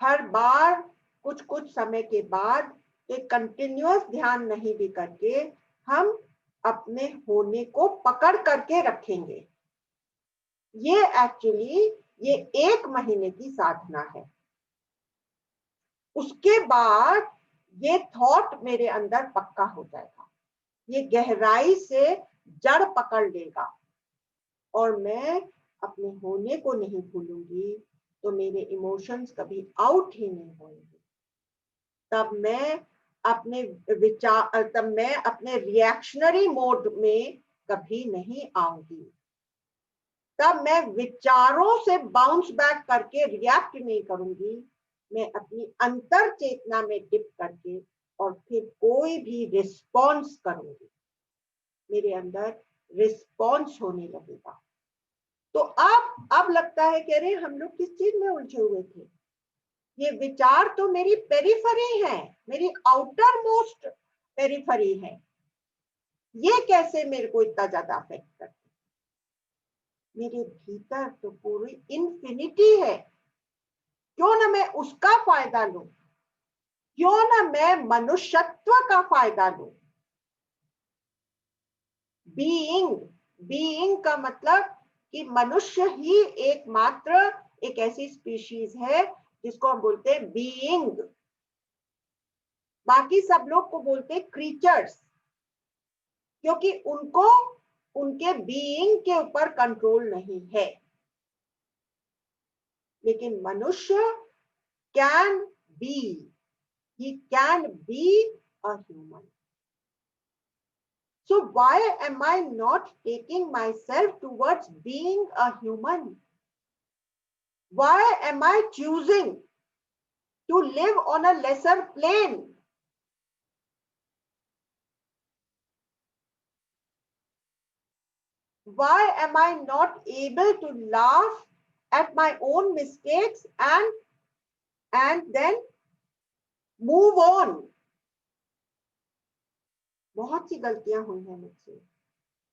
हर बार कुछ कुछ समय के बाद एक कंटिन्यूअस ध्यान नहीं भी करके हम अपने होने को पकड़ करके रखेंगे। ये एक्चुअली ये 1 महीने की साधना है। उसके बाद ये थॉट मेरे अंदर पक्का हो जाएगा, ये गहराई से जड़ पकड़ लेगा और मैं अपने होने को नहीं भूलूंगी, तो मेरे इमोशंस कभी आउट ही नहीं होंगे। तब मैं अपने विचार, तब मैं अपने रिएक्शनरी मोड में कभी नहीं आऊंगी। तब मैं विचारों से बाउंस बैक करके रिएक्ट नहीं करूंगी, मैं अपनी अंतर चेतना में डिप करके और फिर कोई भी रिस्पॉन्स करूंगी, मेरे अंदर रिस्पॉन्स होने लगेगा। तो अब लगता है कि अरे हम लोग किस चीज में उलझे हुए थे, ये विचार तो मेरी पेरिफेरी है, मेरी आउटर मोस्ट पेरिफेरी है, ये कैसे मेरे को इतना ज्यादा अफेक्ट करते, मेरे भीतर तो पूरी इन्फिनिटी है, क्यों ना मैं उसका फायदा लूं, क्यों ना मैं मनुष्यत्व का फायदा लूं। बीइंग का मतलब कि मनुष्य ही एकमात्र एक ऐसी स्पीशीज है जिसको हम बोलते हैं बीइंग, बाकी सब लोग को बोलते हैं क्रीचर्स, क्योंकि उनको उनके बीइंग के ऊपर कंट्रोल नहीं है। लेकिन मनुष्य can be, he can be a human. So why am I not taking myself towards being a human? Why am I choosing to live on a lesser plane? Why am I not able to laugh at my own mistakes and then move on? बहुत सी गलतियां हुई हैं मुझसे,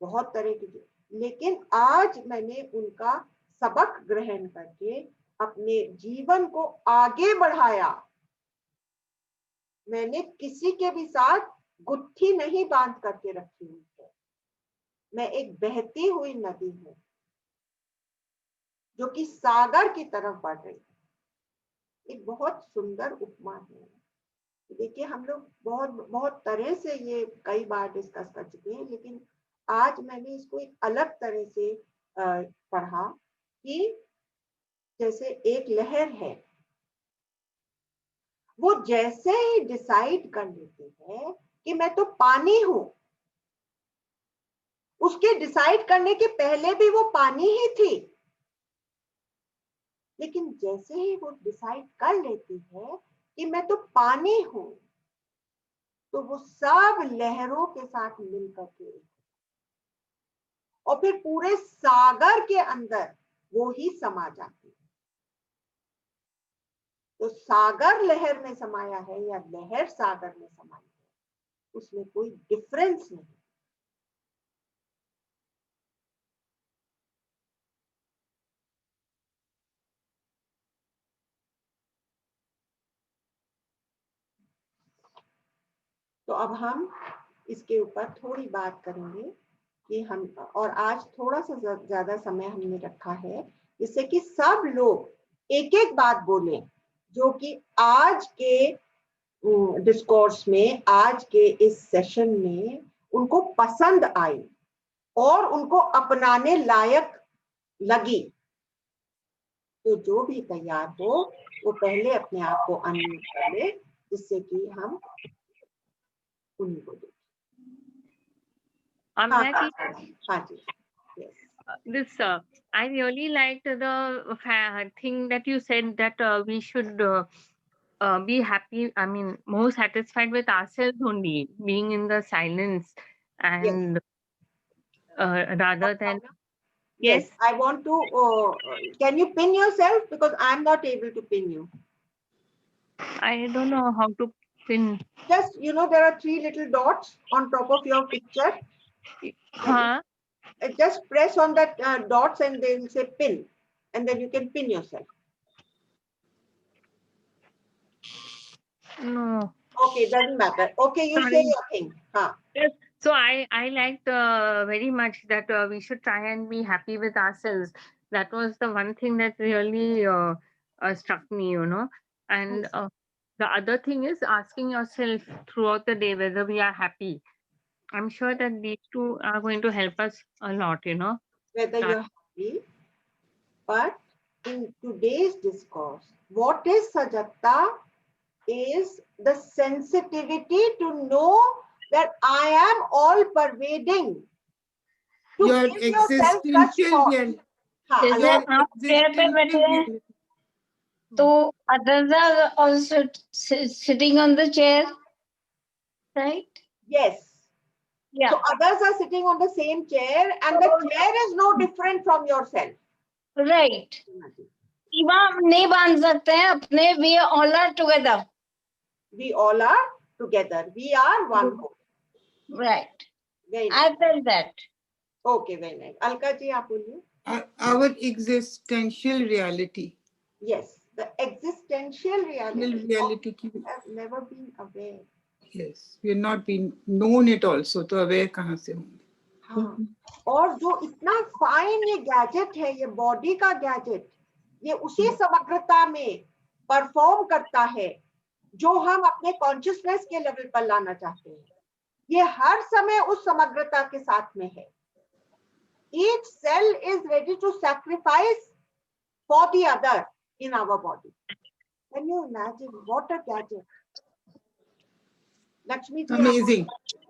बहुत तरह की, लेकिन आज मैंने उनका सबक ग्रहण करके अपने जीवन को आगे बढ़ाया। मैंने किसी के भी साथ गुत्थी नहीं बांध करके रखी हुई है, मैं एक बहती हुई नदी हूं जो कि सागर की तरफ बढ़ रही है। एक बहुत सुंदर उपमा है। देखिए हम लोग बहुत बहुत तरह से ये कई बार डिस्कस कर चुके हैं, लेकिन आज मैंने इसको एक अलग तरह से पढ़ा कि जैसे एक लहर है, वो जैसे ही डिसाइड कर लेती है कि मैं तो पानी हूं, उसके डिसाइड करने के पहले भी वो पानी ही थी, लेकिन जैसे ही वो डिसाइड कर लेती है कि मैं तो पानी हूं, तो वो सब लहरों के साथ मिलकर के और फिर पूरे सागर के अंदर वो ही समा जाती है। तो सागर लहर में समाया है या लहर सागर में समाई है, उसमें कोई डिफरेंस नहीं। तो अब हम इसके ऊपर थोड़ी बात करेंगे कि हम, और आज थोड़ा सा ज्यादा समय हमने रखा है जिससे कि सब लोग एक एक बात बोलें जो कि आज के डिस्कोर्स में, आज के इस सेशन में उनको पसंद आई और उनको अपनाने लायक लगी। तो जो भी तैयार हो वो पहले अपने आप को अनम्यूट कर ले, जिससे कि हम उन्हीं को दें। हाँ जी, this I really liked the thing that you said that we should be happy, I mean more satisfied with ourselves only, being in the silence and rather than yes, I want to can you pin yourself, because I'm not able to pin you. I don't know how to pin. Just, you know, there are 3 little dots on top of your picture. Just press on that dots and then say pin, and then you can pin yourself. No. Okay, doesn't matter. Okay, you say your thing. Yes. So I liked very much that we should try and be happy with ourselves. That was the one thing that really struck me, you know. And the other thing is asking yourself throughout the day whether we are happy. I'm sure that these two are going to help us a lot, you know. Whether you're happy, but in today's discourse, what is Sajatta is the sensitivity to know that I am all pervading. Your existential हाँ, जैसे अलग आप chair पे बैठे हैं तो others are also sitting on the chair, right? yes. Yeah. So others are sitting on the same chair and the chair is no different from yourself. Right. इमाम नहीं बांध सकते हैं अपने, we all are together. We all are together. We are one whole. Right. Very I nice. felt that. Okay, very nice. Alka ji, आप बोलिए. Our existential reality. Yes, the existential reality. Reality की, Have never been aware. yes, we have not been known it also. तो aware कहाँ से होंगे? हाँ. और जो इतना फाइन ये गैजेट है, ये बॉडी का गैजेट, ये उसी समग्रता में परफॉर्म करता है जो हम अपने कॉन्शियसनेस के लेवल पर लाना चाहते हैं. ये हर समय उस समग्रता के साथ में है. Each cell is ready to sacrifice for the other in our body. Can you imagine what a gadget? Lakshmi ji, Amazing.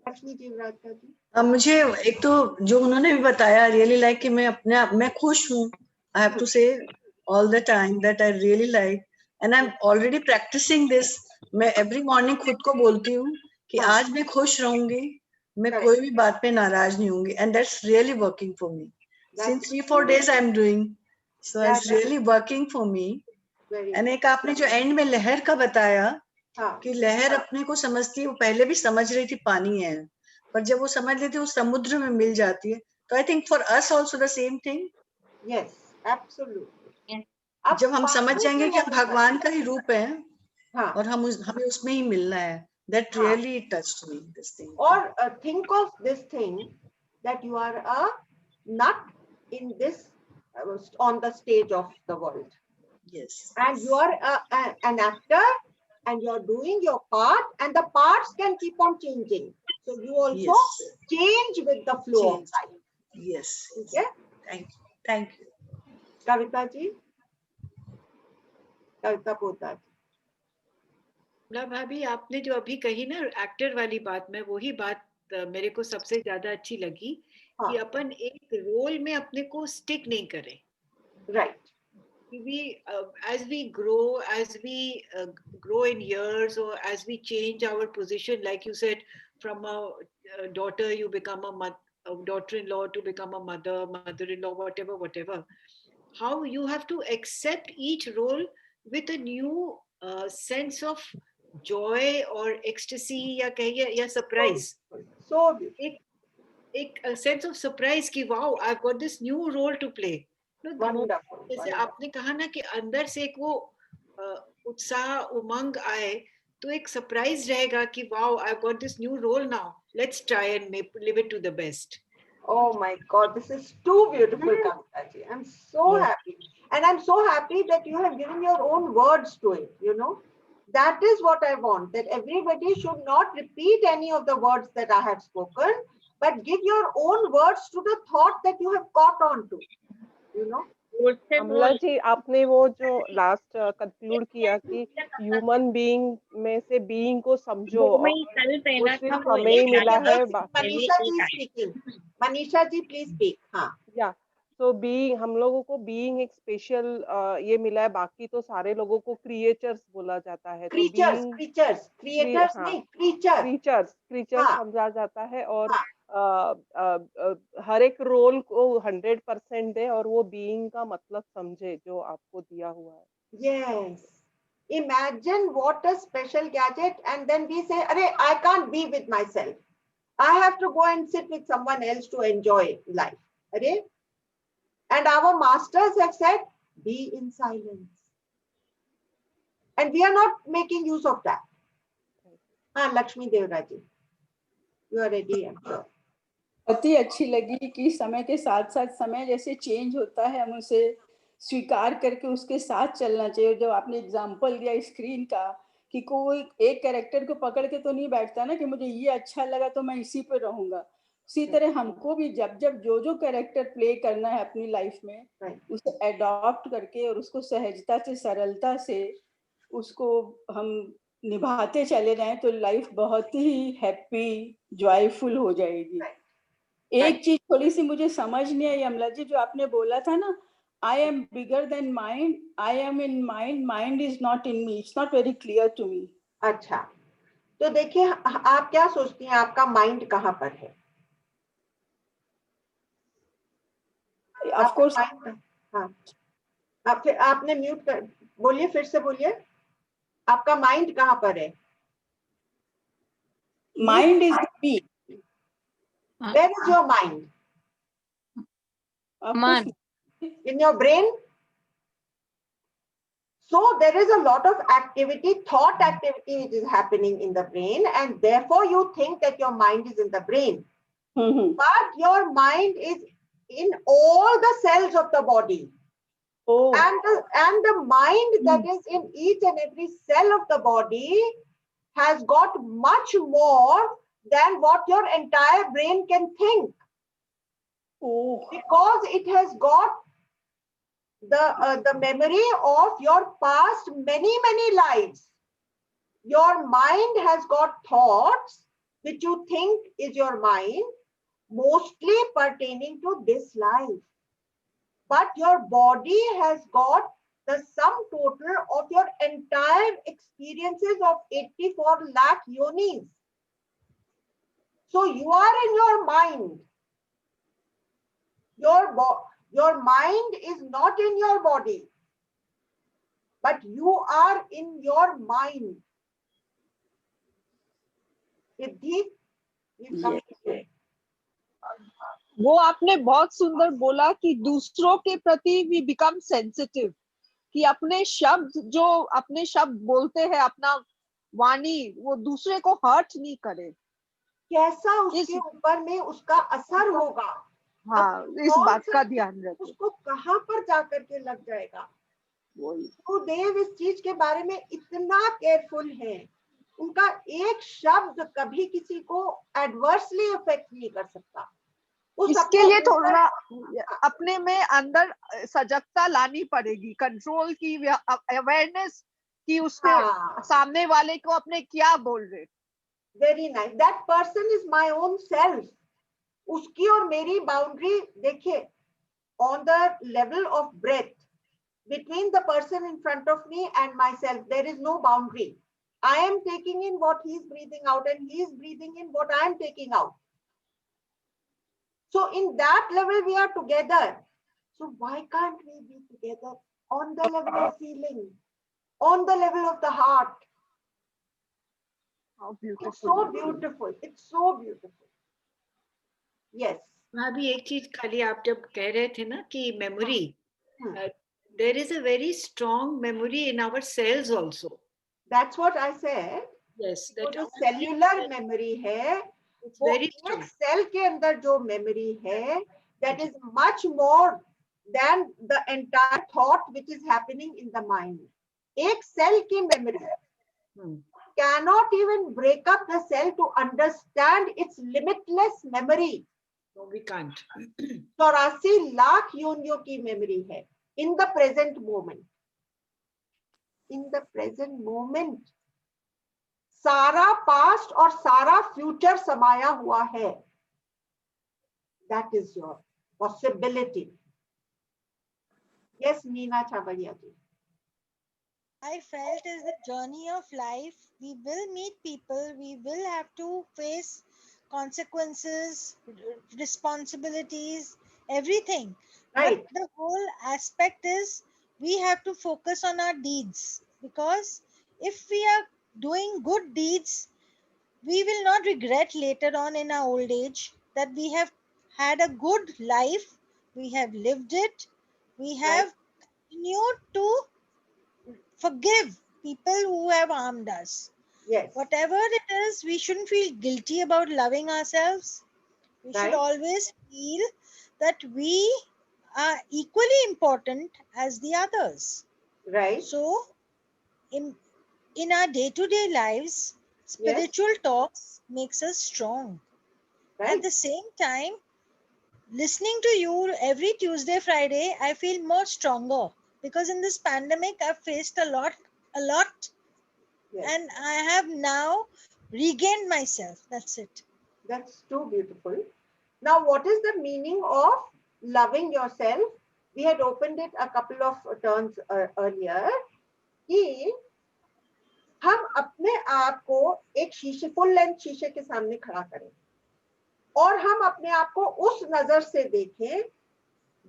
Lakshmi ji, Radhika ji. मुझे एक तो जो उन्होंने भी बताया, रियली लाइक कि मैं अपने आप मैं खुश हूँ. I have to say all the time that I really like and I am already practising this. मैं एवरी मॉर्निंग खुद को बोलती हूँ कि आज मैं खुश रहूंगी, मैं कोई भी बात पे नाराज नहीं होंगी. And that's really working for me. Since 3-4 days I am doing, so it's really working for me. And एक आपने जो एंड में लहर का बताया कि लहर अपने को समझती है, वो पहले भी समझ रही थी पानी है, पर जब वो समझ लेती है वो समुद्र में मिल जाती है. तो I think for us also the same thing. Yes, absolutely. जब हम समझ जाएंगे कि हम भगवान का ही रूप है, हाँ, और हमें उसमें ही मिलना है. That really touched me this thing. और think of this thing that you are a nut in this on the stage of the world. Yes. And you are an actor and you're doing your part and the parts can keep on changing. So you also change with the flow of life. Yes. Okay? Thank you. Kavita ji? Kavita Poddar ji. ना भाभी, आपने जो अभी कही ना actor वाली बात में, वही बात मेरे को सबसे ज्यादा अच्छी लगी कि अपन एक रोल में अपने को स्टिक नहीं करें. Right. As we grow in years, or as we change our position, like you said, from a daughter you become a daughter-in-law to become a mother-in-law, whatever. How you have to accept each role with a new sense of joy or ecstasy या कहिए या surprise. So beautiful. एक sense of surprise कि wow, I've got this new role to play. Wonderful. जैसे आपने कहा ना कि अंदर से एक वो उत्साह उमंग आए, तो एक सरप्राइज रहेगा कि wow, I've got this new role now. Let's try and live it to the best. Oh my God, this is too beautiful, Kavita ji. I'm so happy. And I'm so happy that you have given your own words to it, you know. That is what I want, that everybody should not repeat any of the words that I have spoken, but give your own words to the thought that you have caught on to, you know. अमला जी, आपने वो जो last conclude किया कि human being में से being को समझो, वो सिर्फ हमें ही मिला है. Manisha ji speaking. Manisha ji please speak. हाँ, या तो बीइंग, हम लोगों को बीइंग एक स्पेशल ये मिला है, बाकी तो सारे लोगों को क्रिएचर्स बोला जाता है. तो क्रीचर्स नहीं, क्रीचर्स समझा जाता है. और हर एक रोल को 100% दे और वो बीइंग का मतलब समझे जो आपको दिया हुआ है. Yes. Imagine what a special gadget, and then we say, "Arey, I can't be with myself. I have to go and sit with someone else to enjoy life." Arey? And our masters have said, "Be in silence." And we are not making use of that. Lakshmi Devra ji, you are ready. बहुत ही अच्छी लगी कि समय के साथ साथ समय जैसे चेंज होता है, हम उसे स्वीकार करके उसके साथ चलना चाहिए. जो आपने एग्जाम्पल दिया स्क्रीन का कि कोई एक कैरेक्टर को पकड़ के तो नहीं बैठता ना कि मुझे ये अच्छा लगा तो मैं इसी पे रहूंगा. उसी तरह हमको भी जब जो कैरेक्टर प्ले करना है अपनी लाइफ में, उसे अडॉप्ट करके और उसको सहजता से, सरलता से उसको हम निभाते चले जाएं तो लाइफ बहुत ही हैप्पी, जॉयफुल हो जाएगी. एक चीज थोड़ी सी मुझे समझ नहीं आई अमला जी, जो आपने बोला था ना, I am bigger than mind. I am in mind. Mind is not in me. It's not very clear to me. अच्छा, तो देखिए आप क्या सोचती हैं, आपका माइंड कहाँ पर है? Of course, हाँ, आपने म्यूट कर, बोलिए, फिर से बोलिए, आपका माइंड कहाँ पर है? mind is me. Where is your mind? Of Man. course, In your brain? So there is a lot of activity, thought activity which is happening in the brain, and therefore you think that your mind is in the brain. But your mind is in all the cells of the body. Oh. And the mind that is in each and every cell of the body has got much more than what your entire brain can think. Oh. Because it has got the memory of your past many lives. Your mind has got thoughts which you think is your mind, mostly pertaining to this life. But your body has got the sum total of your entire experiences of 84 lakh yonis. So you are in your mind. Your mind is not in your body, but you are in your mind. Siddhi, please come to me. वो आपने बहुत सुंदर बोला कि दूसरों के प्रति we become sensitive, कि अपने शब्द बोलते हैं, अपना वाणी वो दूसरे को हर्ट नहीं करे, कैसा उसके ऊपर में उसका असर होगा। हाँ, इस बात का ध्यान रखें, उसको कहाँ पर जाकर के लग जाएगा। गुरुदेव इस चीज के बारे में इतना केयरफुल है, उनका एक शब्द कभी किसी को एडवर्सली इफेक्ट नहीं कर सकता। इसके लिए थोड़ा अपने में अंदर सजगता लानी पड़ेगी, कंट्रोल की, अवेयरनेस की, उसके सामने वाले को अपने क्या बोल रहे। Very nice, that person is my own self. उसकी और मेरी बाउंड्री देखिए, on the level of breath between the person in front of me and myself, there is no boundary. I am taking in what he is breathing out, and he is breathing in what I am taking out. So in that level we are together. So why can't we be together on the level of feeling, on the level of the heart? How beautiful. It's so beautiful. It's so beautiful. Yes. अभी एक चीज खाली आप जब कह रहे थे ना कि memory, there is a very strong memory in our cells also. That's what I said. Yes, that जो cellular memory है, it's very strong. सेल के अंदर जो मेमोरी है, that is much more than the entire thought which is happening in the mind. एक cell की memory cannot even break up the cell to understand its limitless memory. No, we can't. 84 lakh योनियों की memory है in the present moment. In the present moment, सारा past और सारा future समाया हुआ है. That is your possibility. Yes, Neena Chavaria ji. I felt as the journey of life, we will meet people, we will have to face consequences, responsibilities, everything. Right. But the whole aspect is we have to focus on our deeds, because if we are doing good deeds, we will not regret later on in our old age that we have had a good life, we have lived it, we have continued to forgive people who have harmed us. Yes. Whatever it is, we shouldn't feel guilty about loving ourselves. We should always feel that we are equally important as the others. Right. So, in our day-to-day lives, spiritual talks makes us strong. Right. At the same time, listening to you every Tuesday, Friday, I feel more stronger, because in this pandemic, I've faced a lot, and I have now regained myself. That's it. That's too beautiful. Now, what is the meaning of loving yourself? we had opened it a couple of turns earlier, कि हम अपने आप को एक शीशे, full length शीशे के सामने खड़ा करें और हम अपने आप को उस नजर से देखें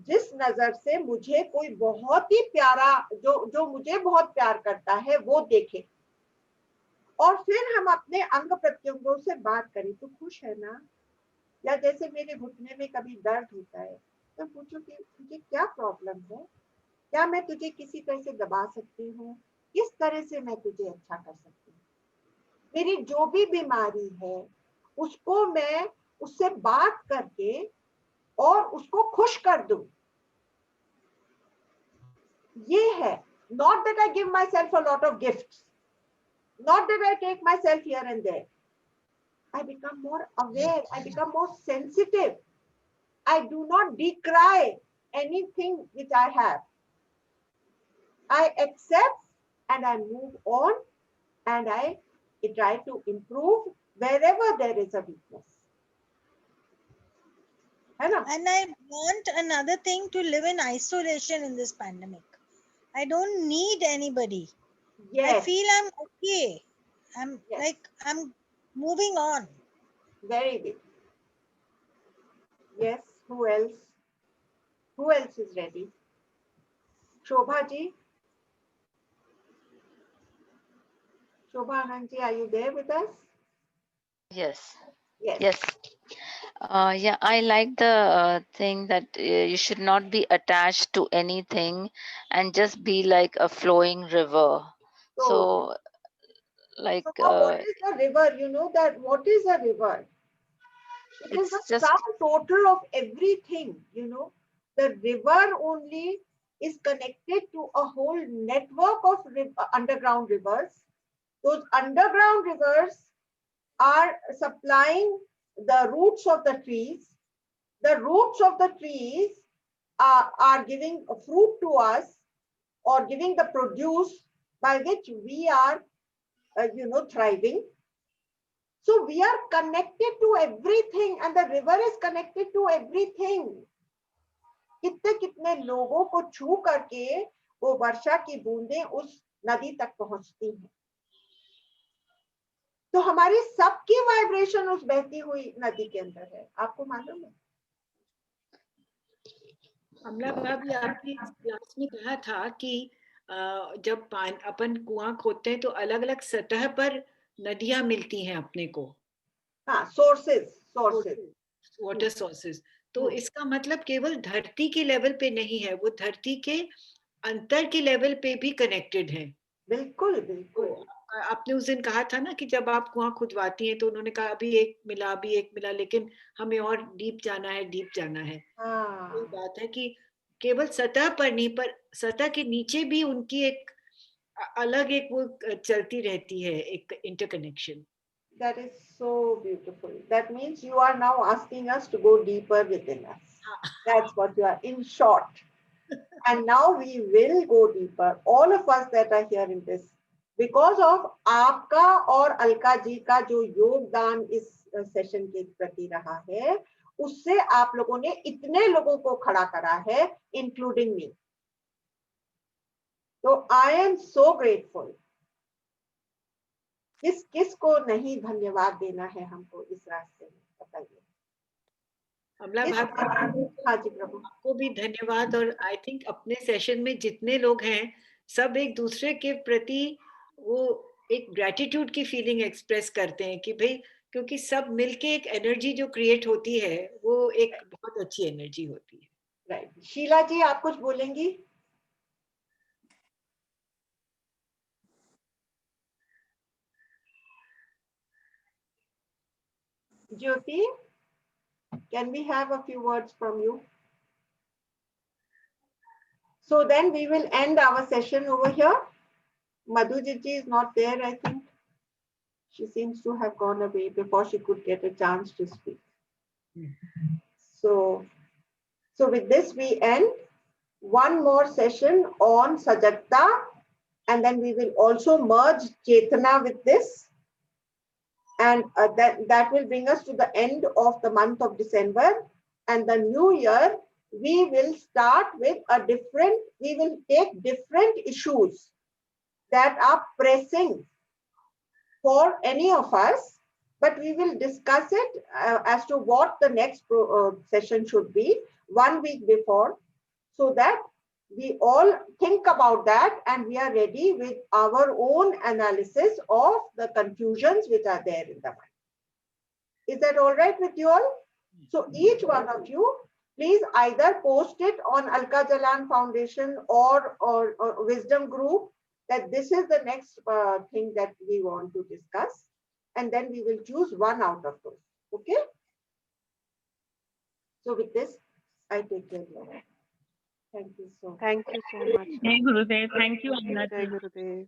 जिस नजर से मुझे कोई बहुत ही प्यारा, जो मुझे बहुत प्यार करता है, वो देखे। और फिर हम अपने अंग प्रत्यंगों से बात करें, तो खुश है ना? या जैसे मेरे घुटने में कभी दर्द होता है तो पूछो कि तुझे क्या प्रॉब्लम है, क्या मैं तुझे किसी तरह से दबा सकती हूँ, किस तरह से मैं तुझे अच्छा कर सकती हूँ। मेरी जो भी बीमारी है उसको मैं उससे बात करके और उसको खुश कर दूं। ये है, not that I give myself a lot of gifts, not that I take myself here and there. I become more aware, I become more sensitive. I do not decry anything which I have. I accept and I move on and I try to improve wherever there is a weakness. And I want another thing to live in isolation in this pandemic. I don't need anybody. Yes. I feel I'm okay. I'm moving on. Very good. Yes, who else? Who else is ready? Shobha ji? Shobha Anand ji, are you there with us? Yes. Yes. Yes. Yeah, I like the thing that you should not be attached to anything and just be like a flowing river. So like what is a river? You know that what is a river? It is it's the just sum total of everything, you know. The river only is connected to a whole network of underground rivers. Those underground rivers are supplying the roots of the trees. The roots of the trees are giving a fruit to us or giving the produce by which we are, thriving. So we are connected to everything and the river is connected to everything. कितने कितने लोगों को छू करके वो वर्षा की बूंदें उस नदी तक पहुंचती हैं। तो हमारी सबकी वाइब्रेशन उस बहती हुई नदी के अंदर है, आपको मालूम है? अमला भाभी, आपने क्लास में कहा था कि जब अपन कुआं खोदते हैं तो अलग अलग सतह पर नदियां मिलती हैं अपने को। हाँ, सोर्सेस वाटर सोर्सेस। तो इसका मतलब केवल धरती के लेवल पे नहीं है, वो धरती के अंतर के लेवल पे भी कनेक्टेड है। बिल्कुल बिल्कुल। आपने उस दिन कहा था ना कि जब आप कुआं खुदवाती हैं तो उन्होंने कहा अभी एक मिला लेकिन हमें और डीप जाना है। हाँ। ये बात है कि केवल सतह पर नहीं, पर सतह के नीचे भी उनकी एक अलग एक वो चलती रहती है, एक interconnection. That is so beautiful. That means you are now asking us to go deeper within us. That's what you are, in short. And now we will go deeper. All of us that are here in this, because of आपका और अलका जी का जो योगदान इस session के प्रति रहा है, उससे आप लोगों ने इतने लोगों को खड़ा करा है, including me. So I am so grateful. किस को नहीं धन्यवाद देना है हमको इस रास्ते में, बताइए। अमला भाभी, हाँ जी प्रभु, आपको भी धन्यवाद। और आई थिंक अपने सेशन में जितने लोग हैं सब एक दूसरे के प्रति वो एक ग्रेटिट्यूड की फीलिंग एक्सप्रेस करते हैं कि भाई, क्योंकि सब मिलके एक एनर्जी जो क्रिएट होती है वो एक बहुत अच्छी एनर्जी होती है। राइट। शीला जी, आप कुछ बोलेंगी? Jyoti, can we have a few words from you? So then we will end our session over here. Madhujit ji is not there, I think. She seems to have gone away before she could get a chance to speak. So with this we end. One more session on Sajakta, and then we will also merge Chetana with this. And that will bring us to the end of the month of December, and the new year we will start with we will take different issues that are pressing for any of us, but we will discuss it as to what the next session should be 1 week before, so that we all think about that and we are ready with our own analysis of the confusions which are there in the mind. Is that all right with you all? So each one of you, please either post it on Alka Jalan Foundation or Wisdom Group that this is the next thing that we want to discuss, and then we will choose one out of those. Okay? So with this, I take care now. Thank you so much. Thank you so much. Jai Gurudev. Thank you, Anna. Jai Gurudev.